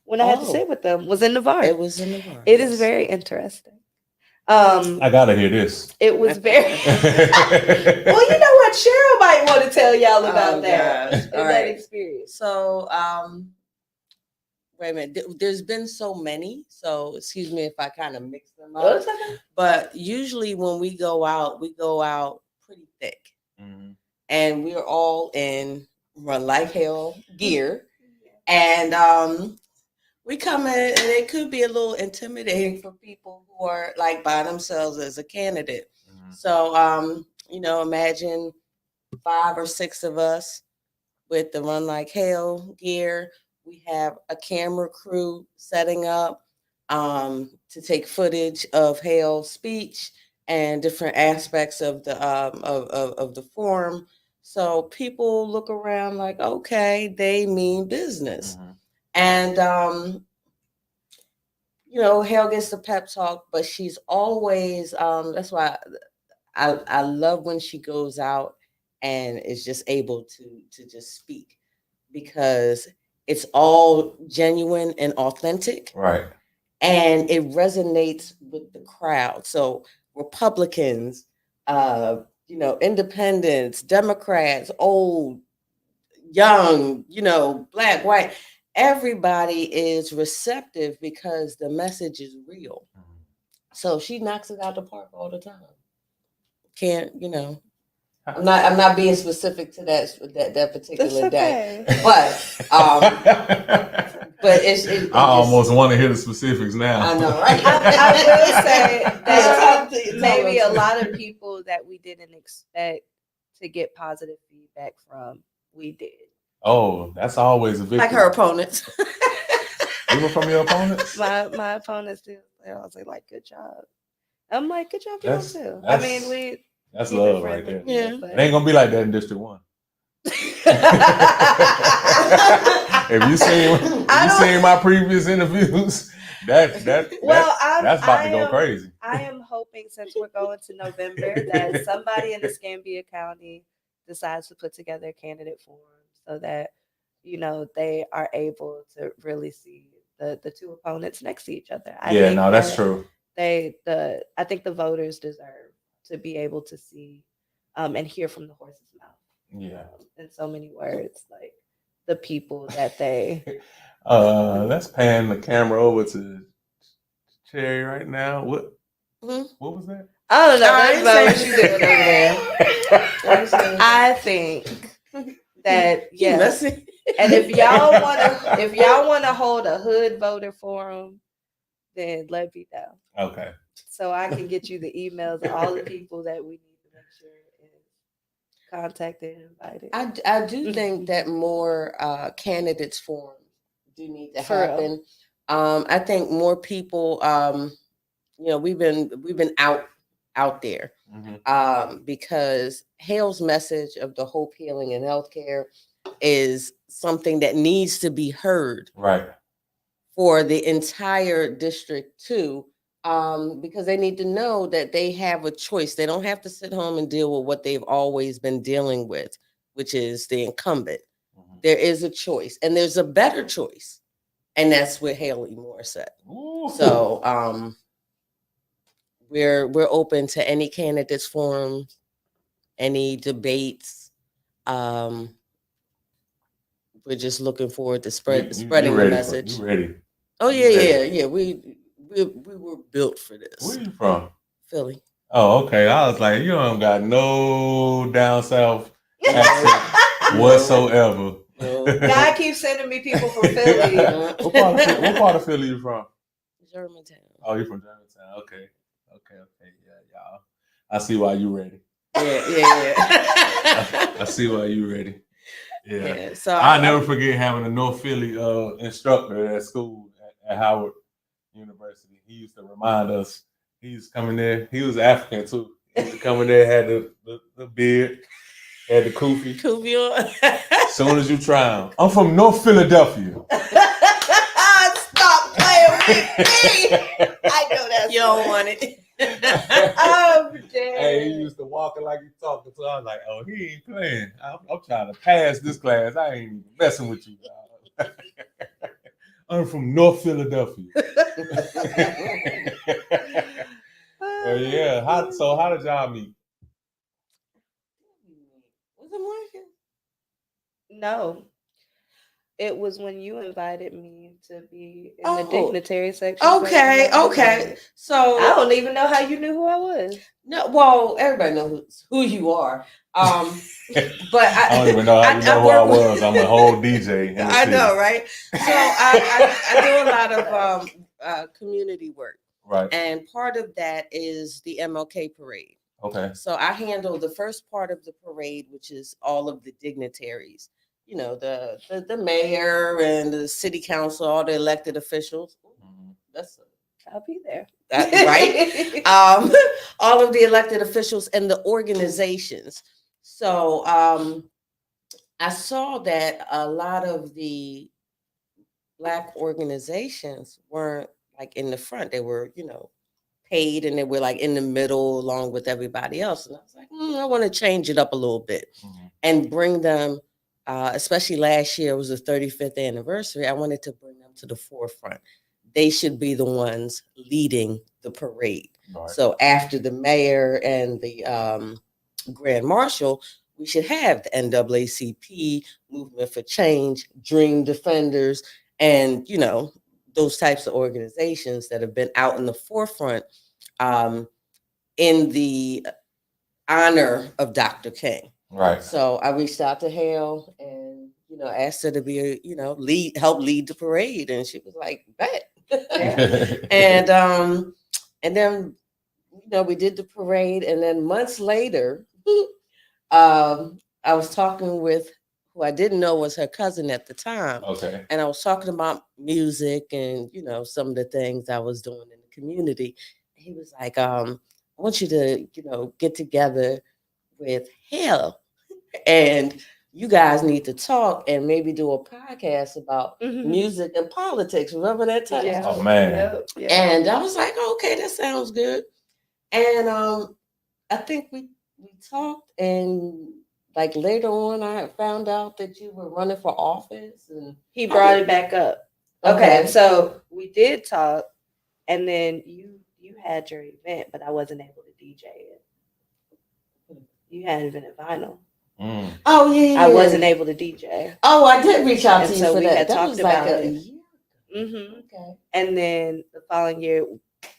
when I had to sit with them, was in Navarre. It was in Navarre. It is very interesting. I gotta hear this. It was very well, you know what? Cheryl might want to tell y'all about that experience. So wait a minute. There's been so many, so excuse me if I kind of mix them up. But usually when we go out pretty thick. And we're all in Run Like Hale gear. And we come in, and it could be a little intimidating for people who are by themselves as a candidate. So, imagine 5 or 6 of us with the Run Like Hale gear. We have a camera crew setting up to take footage of Hale's speech and different aspects of the of the forum. So people look around like, okay, they mean business. And, Hale gets the pep talk, but she's always, that's why I love when she goes out and is just able to just speak, because it's all genuine and authentic. Right. And it resonates with the crowd. So Republicans, independents, Democrats, old, young, black, white, everybody is receptive because the message is real. So she knocks it out the park all the time. I'm not being specific to that particular day, but I almost want to hear the specifics now. I know, right? I will say that maybe a lot of people that we didn't expect to get positive feedback from, we did. Oh, that's always a victory. Like her opponents. Even from your opponents? My opponents do. They all say like, "Good job." I'm like, "Good job, y'all too." I mean, that's keep it love right friendly, there. Yeah. but- It ain't gonna be like that in District 1. If you seen my previous interviews, that's about to go crazy. I am hoping, since we're going to November, that somebody in Escambia County decides to put together a candidate forum so that they are able to really see the two opponents next to each other. That's true. I think the voters deserve to be able to see and hear from the horse's mouth. Yeah. In so many words, like the people that they. Let's pan the camera over to Cherry right now. What was that? I don't know. I That's ain't saying what you did over there. I think that and if y'all wanna hold a hood voter forum, then let me know. Okay. So I can get you the emails of all the people that we need to make sure is contacted and invited. I do think that more candidates forums do need to happen. I think more people, we've been out there because Hale's message of the hope, healing, and healthcare is something that needs to be heard, right, for the entire district too. Because they need to know that they have a choice. They don't have to sit home and deal with what they've always been dealing with, which is the incumbent. There is a choice, and there's a better choice, and that's with Hale Morrissette. Ooh. So we're open to any candidates forums, any debates. We're just looking forward to spreading the message. You ready? Oh yeah. We were built for this. Where you from? Philly. Oh, okay. I was like, you don't got no down south accent whatsoever. God keeps sending me people from Philly. What part of Philly you from? Germantown. Oh, you're from Germantown. Okay. Yeah, y'all. I see why you ready. Yeah. I see why you ready. Yeah. So I'll never forget having a North Philly instructor at school at Howard University. He used to remind us. He used to come in there. He was African too. He used to come in there, had the beard, had the kufi. Kufi on. As soon as you try him. I'm from North Philadelphia. Stop playing with me. I know that's you don't want it. Oh, damn. Hey, he used to walk like he talking to. I was like, oh, he ain't playing. I'm trying to pass this class. I ain't even messing with you. I'm from North Philadelphia. Yeah. How did y'all meet? Was it Morgan? No. It was when you invited me to be in the dignitary section. Okay. So I don't even know how you knew who I was. No, well, everybody knows who you are. But I don't even know how you know who I was. I'm a whole DJ. I know, right? So I do a lot of community work. Right. And part of that is the MLK parade. Okay. So I handle the first part of the parade, which is all of the dignitaries. You know, the mayor and the city council, all the elected officials. I'll be there. Right? All of the elected officials and the organizations. So I saw that a lot of the Black organizations weren't like in the front. They were, paid, and they were like in the middle along with everybody else. And I was like, I want to change it up a little bit and bring them, especially last year, it was the 35th anniversary. I wanted to bring them to the forefront. They should be the ones leading the parade. Right. So after the mayor and the grand marshal, we should have the NAACP, Movement for Change, Dream Defenders, and, those types of organizations that have been out in the forefront in the honor of Dr. King. Right. So I reached out to Hale and, asked her to be, help lead the parade. And she was like, bet. And then, we did the parade. And then months later, I was talking with who I didn't know was her cousin at the time. Okay. And I was talking about music and, some of the things I was doing in the community. He was like, I want you to, get together with Hale and you guys need to talk and maybe do a podcast about music and politics. Remember that time? Yeah. Oh man. Yeah. And I was like, okay, that sounds good. And I think we talked, and like later on I found out that you were running for office, and He brought it back up. Okay, so we did talk, and then you had your event, but I wasn't able to DJ it. You had an event at Vinyl. Oh yeah, I wasn't able to DJ. Oh, I did reach out to you so for we that. had That talked was about like a it. year. Okay. And then the following year,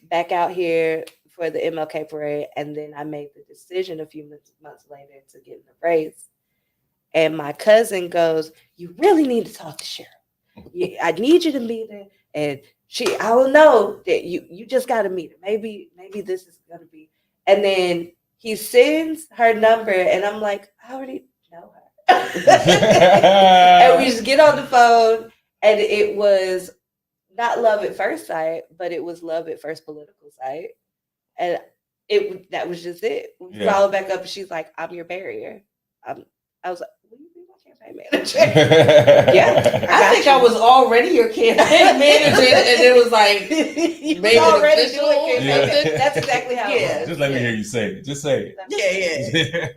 back out here for the MLK parade, and then I made the decision a few months later to get in the race. And my cousin goes, "You really need to talk to Cheryl. I need you to meet her, and I don't know that you just got to meet her. Maybe this is gonna be." And then he sends her number, and I'm like, I already know her. And we just get on the phone, and it was not love at first sight, but it was love at first political sight. And that was just it. We followed back up, and she's like, "I'm your barrier." I was like, "Will you be my campaign manager?" Yeah, I think I was already your campaign manager, and it was like maybe already doing campaign. That's exactly how. It was. Just let me hear you say it. Just say it. Yeah.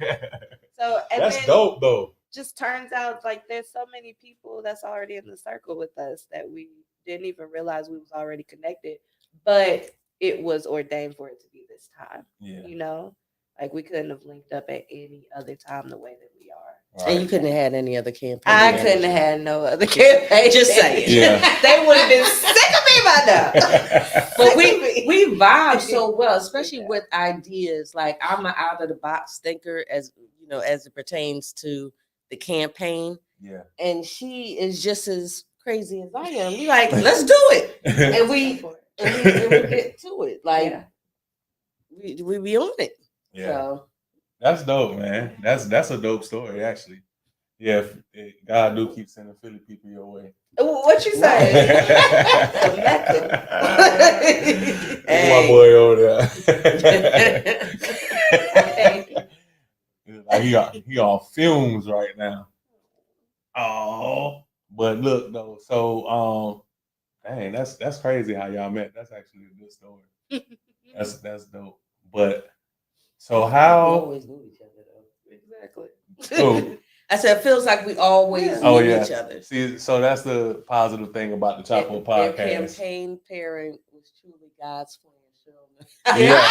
So that's dope, though. Just turns out like there's so many people that's already in the circle with us that we didn't even realize we was already connected, but it was ordained for it to be this time. Yeah. Like we couldn't have linked up at any other time the way that we are. Right. And you couldn't have had any other campaign. I couldn't have had no other campaign. Just saying. Yeah. They would have been sick of me by now. But we vibe so well, especially with ideas. Like I'm an out of the box thinker as it pertains to the campaign. Yeah. And she is just as crazy as I am. We like, let's do it. And we get to it. Like we be on it. Yeah. So that's dope, man. That's a dope story, actually. Yeah, God do keep sending Philly people your way. What you say? Hey. My boy over there. Thank you. Like he on fumes right now. Oh, but look though, so dang, that's crazy how y'all met. That's actually a good story. That's dope. But so how? We always knew each other though. Exactly. Oh. I said it feels like we always knew each other. See, so that's the positive thing about the Chop Up podcast. Their campaign pairing was truly God's plan. Yeah.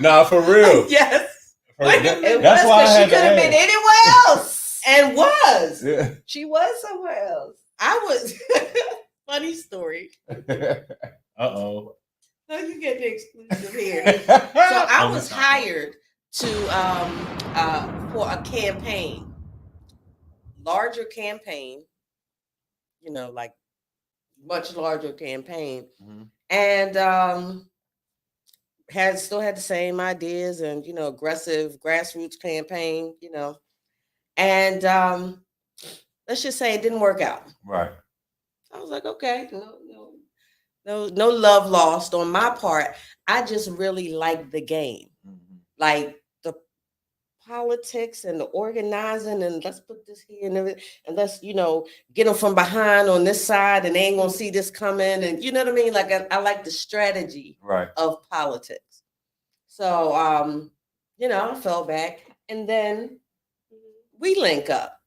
Nah, for real. Yes. That's why I had she could have been anywhere else. And was. Yeah. She was somewhere else. I was. Funny story. Uh-oh. No, you get the exclusive here. So I was hired to for a campaign, larger campaign, like much larger campaign, and still had the same ideas and aggressive grassroots campaign, and let's just say it didn't work out. Right. I was like, okay, no love lost on my part. I just really like the game, like the politics and the organizing, and let's put this here and let's get them from behind on this side, and they ain't gonna see this coming, and you know what I mean. Like I like the strategy of politics. So I fell back, and then we link up,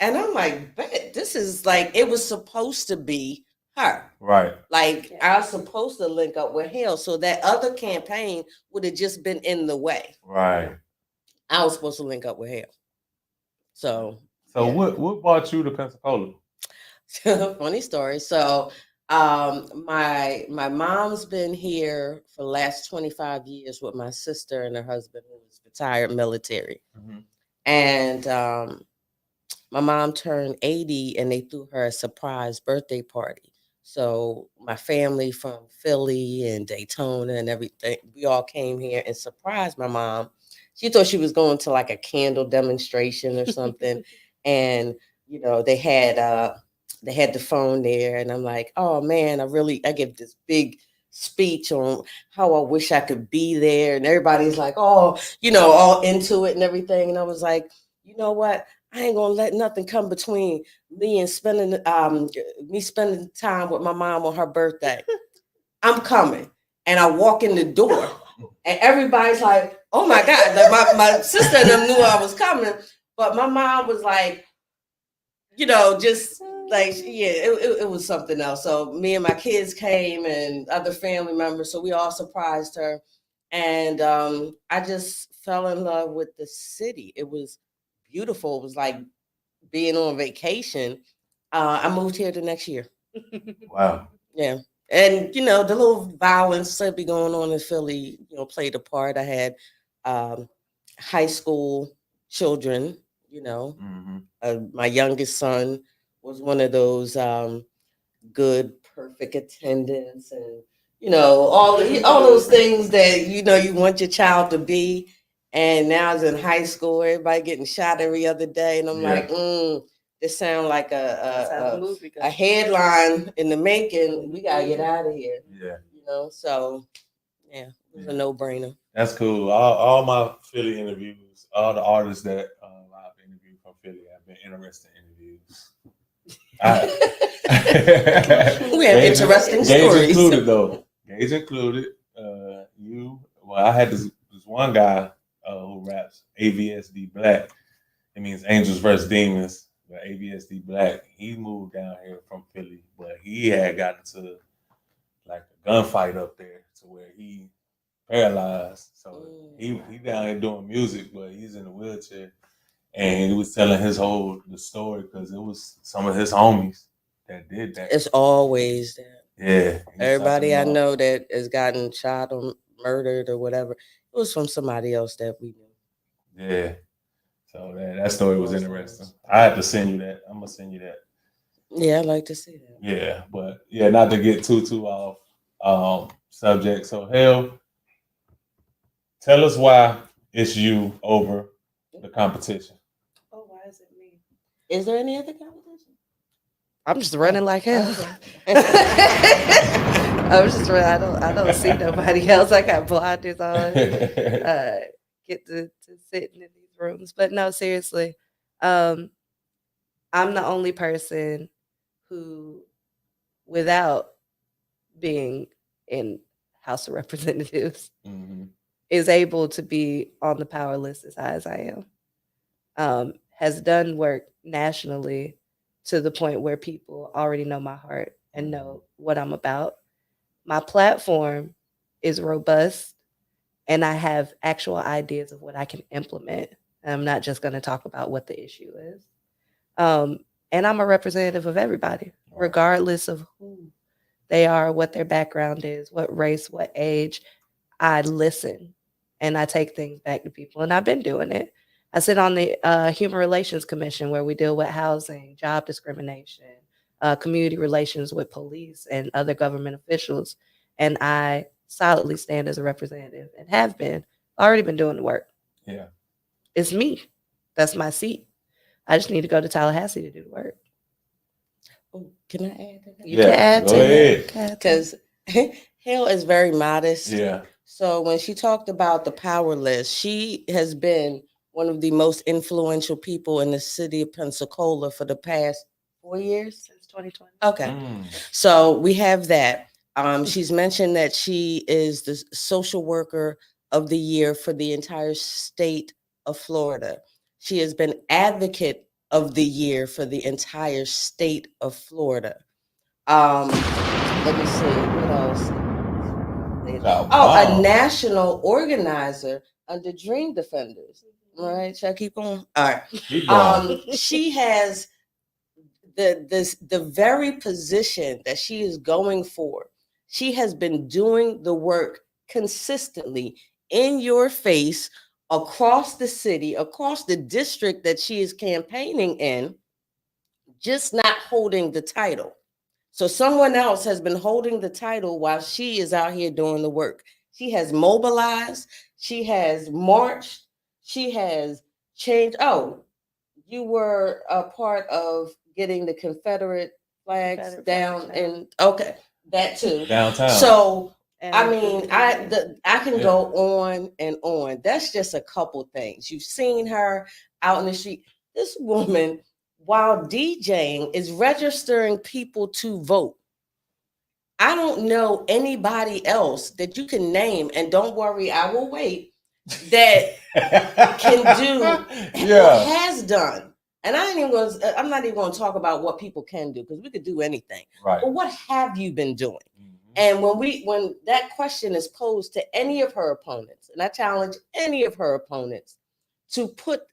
and I'm like, bet this is like it was supposed to be her. Right. Like I was supposed to link up with Hale, so that other campaign would have just been in the way. Right. I was supposed to link up with Hale. So what brought you to Pensacola? Funny story. So my mom's been here for the last 25 years with my sister and her husband, who was retired military. And my mom turned 80 and they threw her a surprise birthday party. So my family from Philly and Daytona and everything, we all came here and surprised my mom. She thought she was going to like a candle demonstration or something. And they had the phone there, and I'm like, oh man, I give this big speech on how I wish I could be there, and everybody's like, oh, all into it and everything, and I was like, you know what? I ain't gonna let nothing come between me and spending time with my mom on her birthday. I'm coming, and I walk in the door, and everybody's like, oh my God, like my sister and them knew I was coming, but my mom was like, just like, yeah, it was something else. So me and my kids came and other family members, so we all surprised her. And I just fell in love with the city. It was beautiful. It was like being on vacation. I moved here the next year. Wow. Yeah. And, the little violence that be going on in Philly, played a part. I had high school children, my youngest son was one of those good, perfect attendance, and all those things that you want your child to be. And now he's in high school, everybody getting shot every other day, and I'm like, this sounds like a headline in the making. We gotta get out of here. Yeah. So yeah, it was a no-brainer. That's cool. All my Philly interviews, all the artists that I've interviewed from Philly have been interesting interviews. We have interesting stories. Gage included. I had this one guy who raps AVSD Black. It means Angels versus Demons. But AVSD Black, he moved down here from Philly, but he had gotten to like a gunfight up there to where he paralyzed. So he down here doing music, but he's in a wheelchair. And he was telling the story because it was some of his homies that did that. It's always that. Yeah. Everybody I know that has gotten shot or murdered or whatever, it was from somebody else that we knew. Yeah. So that story was interesting. I had to send you that. I'm going to send you that. Yeah, I'd like to see that. Yeah, but not to get too off subject. So, Hale, tell us why it's you over the competition. Oh, why is it me? Is there any other competition? I'm just running like hell. I'm just running. I don't see nobody else. I got blinders on. Get to sitting in these rooms, but no, seriously, I'm the only person who, without being in House of Representatives, is able to be on the power list as high as I am. Has done work nationally to the point where people already know my heart and know what I'm about. My platform is robust, and I have actual ideas of what I can implement. I'm not just going to talk about what the issue is. And I'm a representative of everybody, regardless of who they are, what their background is, what race, what age. I listen and I take things back to people, and I've been doing it. I sit on the Human Relations Commission, where we deal with housing, job discrimination, community relations with police and other government officials. And I solidly stand as a representative and have been already been doing the work. Yeah. It's me. That's my seat. I just need to go to Tallahassee to do the work. Oh, can I add to that? You can add to that. Because Hale is very modest. Yeah. So when she talked about the power list, she has been one of the most influential people in the city of Pensacola for the past 4 years. Since 2020. Okay. So we have that. She's mentioned that she is the social worker of the year for the entire state of Florida. She has been advocate of the year for the entire state of Florida. Let me see, what else? A national organizer under Dream Defenders. All right, shall I keep going? All right. Keep going. She has the very position that she is going for. She has been doing the work consistently in your face, across the city, across the district that she is campaigning in, just not holding the title. So someone else has been holding the title while she is out here doing the work. She has mobilized, she has marched, she has changed. Oh, you were a part of getting the Confederate flags Confederate down flags and okay, that too. Downtown. So And I the mean, food. I can Yeah. go on and on. That's just a couple things. You've seen her out in the street. This woman, while DJing, is registering people to vote. I don't know anybody else that you can name, and don't worry, I will wait, that can do or has done. And I'm not even going to talk about what people can do, because we could do anything. Right. But what have you been doing? Mhm. And when that question is posed to any of her opponents, and I challenge any of her opponents to put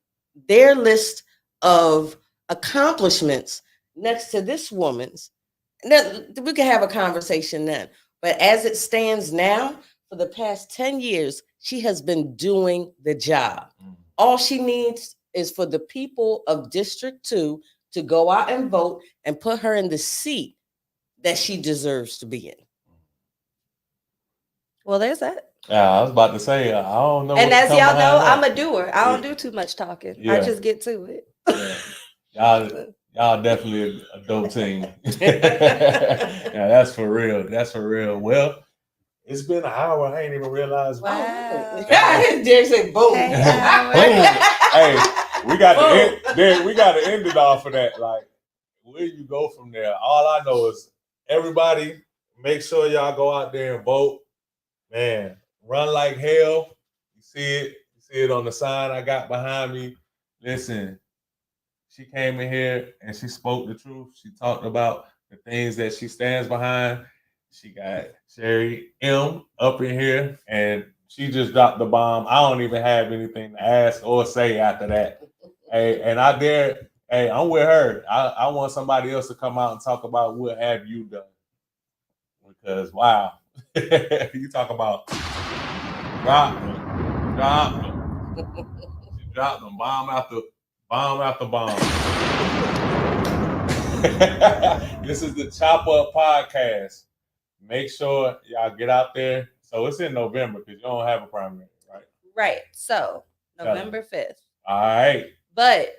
their list of accomplishments next to this woman's, then we can have a conversation then. But as it stands now, for the past 10 years, she has been doing the job. All she needs is for the people of District 2 to go out and vote and put her in the seat that she deserves to be in. Well, there's that. Yeah, I was about to say, I don't know. And what as to y'all come know, behind I'm that. a doer. I don't do too much talking. I Yeah. just get to it. Yeah. Y'all definitely a dope team. Yeah, that's for real. That's for real. Well, it's been an hour. I ain't even realized. Wow. Derek said, boom. Hey, Boom. Hey, we got to end it off of that. Like, where you go from there? All I know is everybody, make sure y'all go out there and vote. Man, run like hell. You see it on the sign I got behind me. Listen, she came in here and she spoke the truth. She talked about the things that she stands behind. She got Sherry M up in here, and she just dropped the bomb. I don't even have anything to ask or say after that. Hey, and hey, I'm with her. I want somebody else to come out and talk about what have you done. Because wow. You talk about drop them. She dropped them bomb after bomb. This is the Chop Up Podcast. Make sure y'all get out there. So it's in November because you don't have a primary, right? Right. So November 5th. All right. But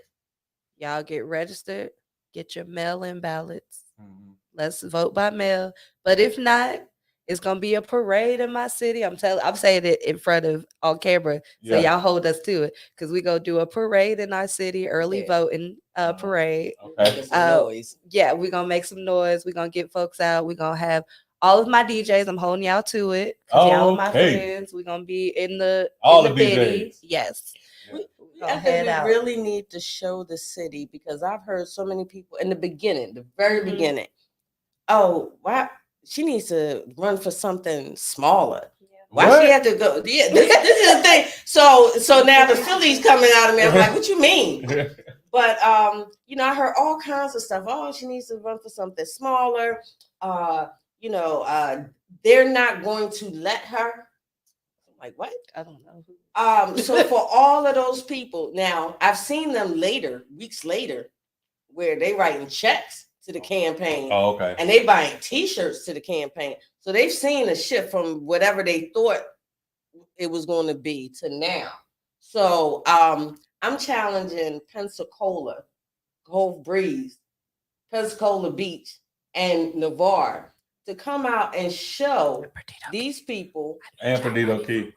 y'all get registered, get your mail-in ballots. Mm-hmm. Let's vote by mail. But if not, it's gonna be a parade in my city. I'm saying it in front of on camera, so y'all hold us to it, because we gonna do a parade in our city, early voting parade. Okay. Noise. Yeah, we're gonna make some noise. We're gonna get folks out. We're gonna have all of my DJs. I'm holding y'all to it, because y'all are my friends. We're gonna be in the city. Yes. I think we really need to show the city, because I've heard so many people in the beginning, the very beginning. Oh, why she needs to run for something smaller? Why she have to go? Yeah, this is the thing. So now the Phillies coming out of me. I'm like, what you mean? But I heard all kinds of stuff. Oh, she needs to run for something smaller. They're not going to let her. I'm like, what? I don't know. So for all of those people, now I've seen them weeks later, where they writing checks to the campaign. Oh, okay. And they buying T-shirts to the campaign. So they've seen a shift from whatever they thought it was going to be to now. So I'm challenging Pensacola, Gulf Breeze, Pensacola Beach, and Navarre to come out and show these people. And Perdido Key.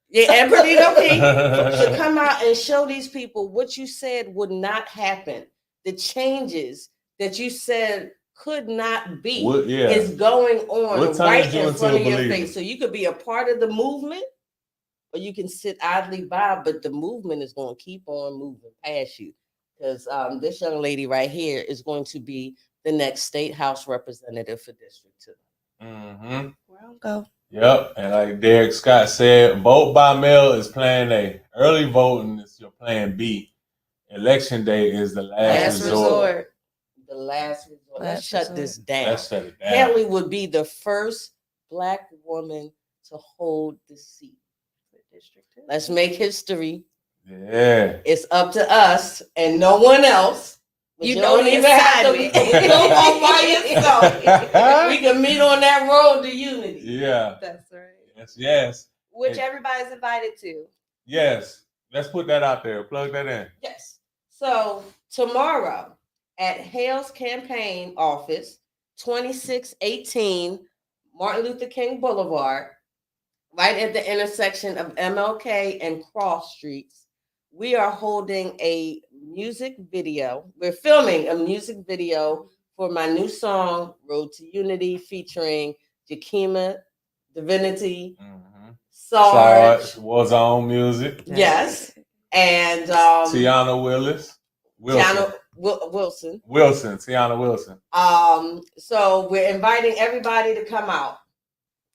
Yeah, and Perdido Key to come out and show these people what you said would not happen. The changes that you said could not be is going on right in front of your face. So you could be a part of the movement, or you can sit idly by, but the movement is going to keep on moving past you, because this young lady right here is going to be the next state house representative for District 2. Mm-hmm. Where I'm go. Yep, and like Derek Scott said, vote by mail is plan A. Early voting is your plan B. Election day is the last resort. The last resort. Let's shut this down. Let's shut it down. Hale would be the first Black woman to hold the seat. Let's make history. Yeah. It's up to us and no one else. You don't even have to go all by yourself. We can meet on that road to unity. Yeah. That's right. Yes. Which everybody's invited to. Yes. Let's put that out there. Plug that in. Yes. So tomorrow at Hale's campaign office, 2618 Martin Luther King Boulevard, right at the intersection of MLK and Cross Streets, we are holding a music video. We're filming a music video for my new song, Road to Unity, featuring Jakima Divinity, Sarge, Warzone Music. Yes. And Tiana Wilson. Tiana Wilson. So we're inviting everybody to come out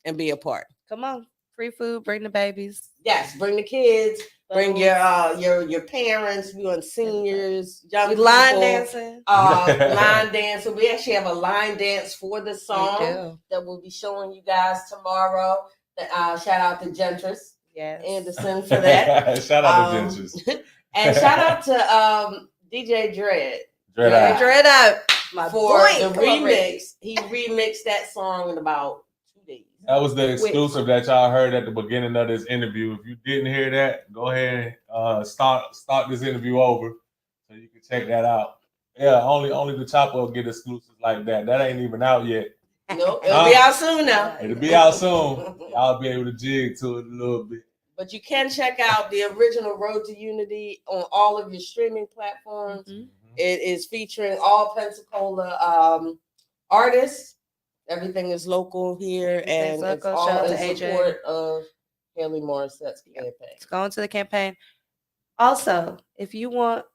and be a part. Come on. Free food, bring the babies. Yes, bring the kids, bring your parents, we want seniors, young people. Line dancing. Line dancing. We actually have a line dance for the song that we'll be showing you guys tomorrow. Shout out to Gentris Anderson for that. Shout out to Gentris. And shout out to DJ Dread. Dread up. For the remix. He remixed that song in about 2 days. That was the exclusive that y'all heard at the beginning of this interview. If you didn't hear that, go ahead and start this interview over so you can check that out. Yeah, only the Chopper will get exclusives like that. That ain't even out yet. Nope, it'll be out soon now. It'll be out soon. Y'all be able to jig to it a little bit. But you can check out the original Road to Unity on all of your streaming platforms. Mm-hmm. It is featuring all Pensacola artists. Everything is local here, and it's all in support of Hale Morissette's campaign. It's going to the campaign. Also, if you want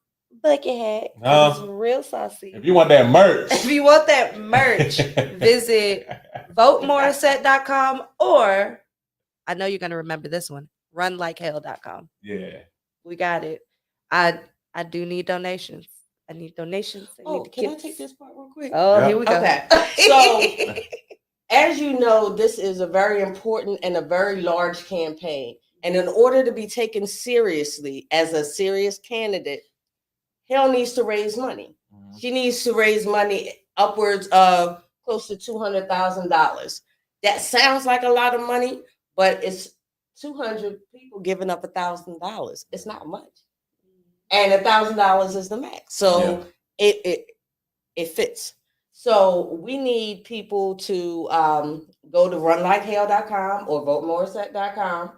bucket hat, it's real saucy. If you want that merch. Visit votemorrissette.com, or I know you're going to remember this one, runlikehale.com. Yeah. We got it. I do need donations. I need donations. Can I take this part real quick? Here we go. Okay. So, as you know, this is a very important and a very large campaign. And in order to be taken seriously as a serious candidate, Hale needs to raise money. Mm-hmm. She needs to raise money upwards of close to $200,000. That sounds like a lot of money, but it's 200 people giving up $1,000. It's not much. And $1,000 is the max. So it fits. So we need people to go to runlikehale.com or votemorrissette.com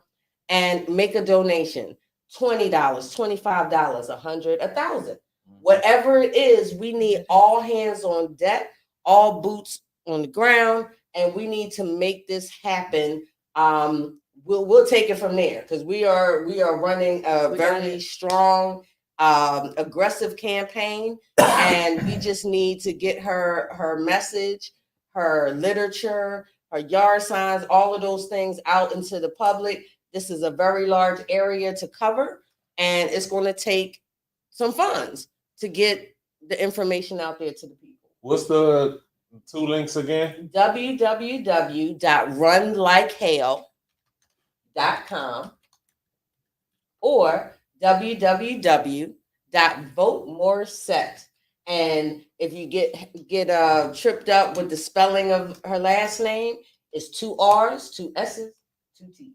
and make a donation. $20, $25, $100, $1,000. Whatever it is, we need all hands on deck, all boots on the ground, and we need to make this happen. We'll take it from there because we are running a very strong, aggressive campaign, and we just need to get her message, her literature, her yard signs, all of those things out into the public. This is a very large area to cover, and it's going to take some funds to get the information out there to the people. What's the two links again? www.runlikehale.com or www.votemorrissette. And if you get tripped up with the spelling of her last name, it's 2 R's, 2 S's, 2 T's.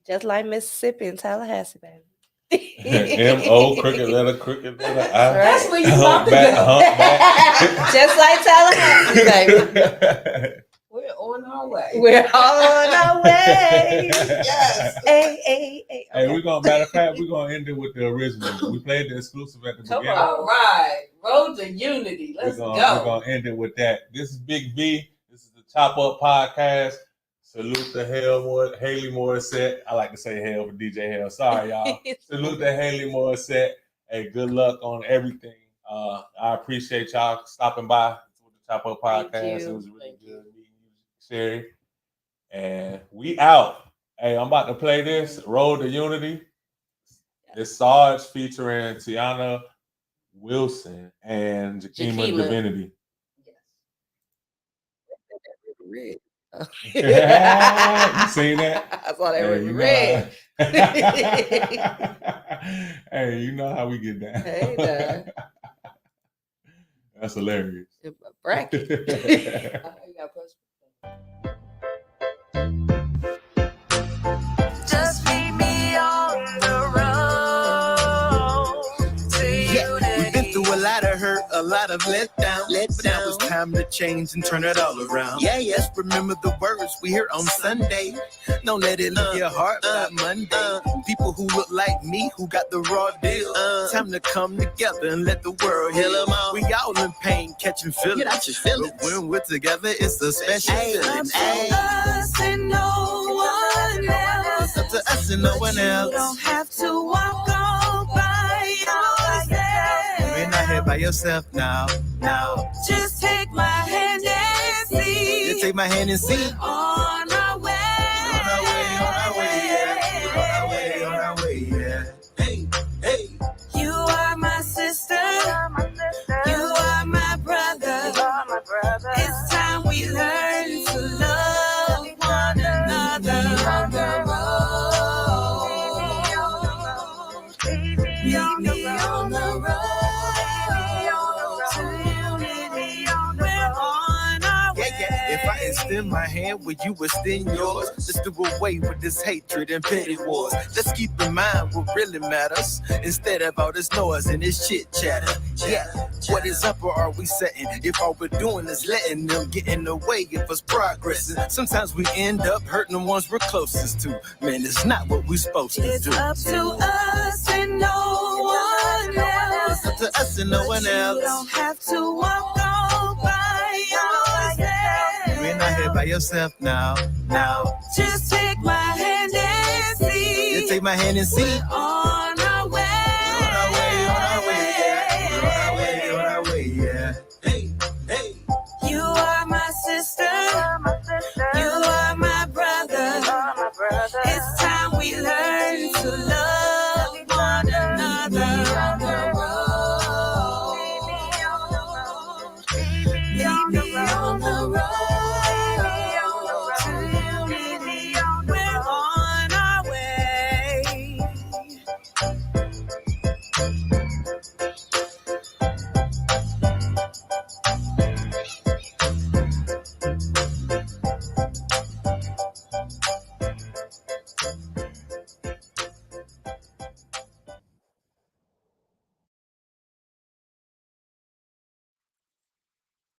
Just like Mississippi and Tallahassee, baby. M-O, crooked letter, I. That's where you about to go. Just like Tallahassee, baby. We're on our way. Yes. Hey. Hey, we're gonna end it with the original. We played the exclusive at the beginning. All right. Road to Unity. Let's go. We're gonna end it with that. This is Big V. This is the Chop Up Podcast. Salute to Hale Morrissette. I like to say Hale for DJ Hale. Sorry, y'all. Salute to Hale Morrissette. Hey, good luck on everything. I appreciate y'all stopping by with the Chop Up Podcast. It was really good meeting you, Sherry. And we out. Hey, I'm about to play this Road to Unity. It's Sarge featuring Tiana Wilson and Jakima Divinity. Yes. You seen that? I thought I was red. Hey, you know how we get down. Hey, that's hilarious. Bracket. Just meet me on the road to a lot of letdown. But now it's time to change and turn it all around. Yeah, yes, remember the words we hear on Sunday. Don't let it leave your heart by Monday. People who look like me, who got the raw deal. Time to come together and let the world heal them all. We all in pain, catching feelings. But when we're together, it's a special feeling. It's up to us and no one else. It's up to us and no one else. You don't have to walk all by yourself. You're not here by yourself now. Just take my hand and see. You take my hand and see. On our way. On our way, yeah. Hey. You are my sister. You are my brother. It's time we learn to love one another. On the road. Meet me on the road. To unity. We're on our way. Yeah. If I extend my hand, will you extend yours? Let's do away with this hatred and petty wars. Let's keep in mind what really matters, instead of all this noise and this chit chatter. Yeah, what is up or are we setting? If all we're doing is letting them get in the way of us progressing, sometimes we end up hurting the ones we're closest to. Man, it's not what we're supposed to It's do. up to us and no one else. It's up to us and no one You else. don't have to walk all by yourself. You're not here by yourself now. Just take my hand and see. You take my hand and see. On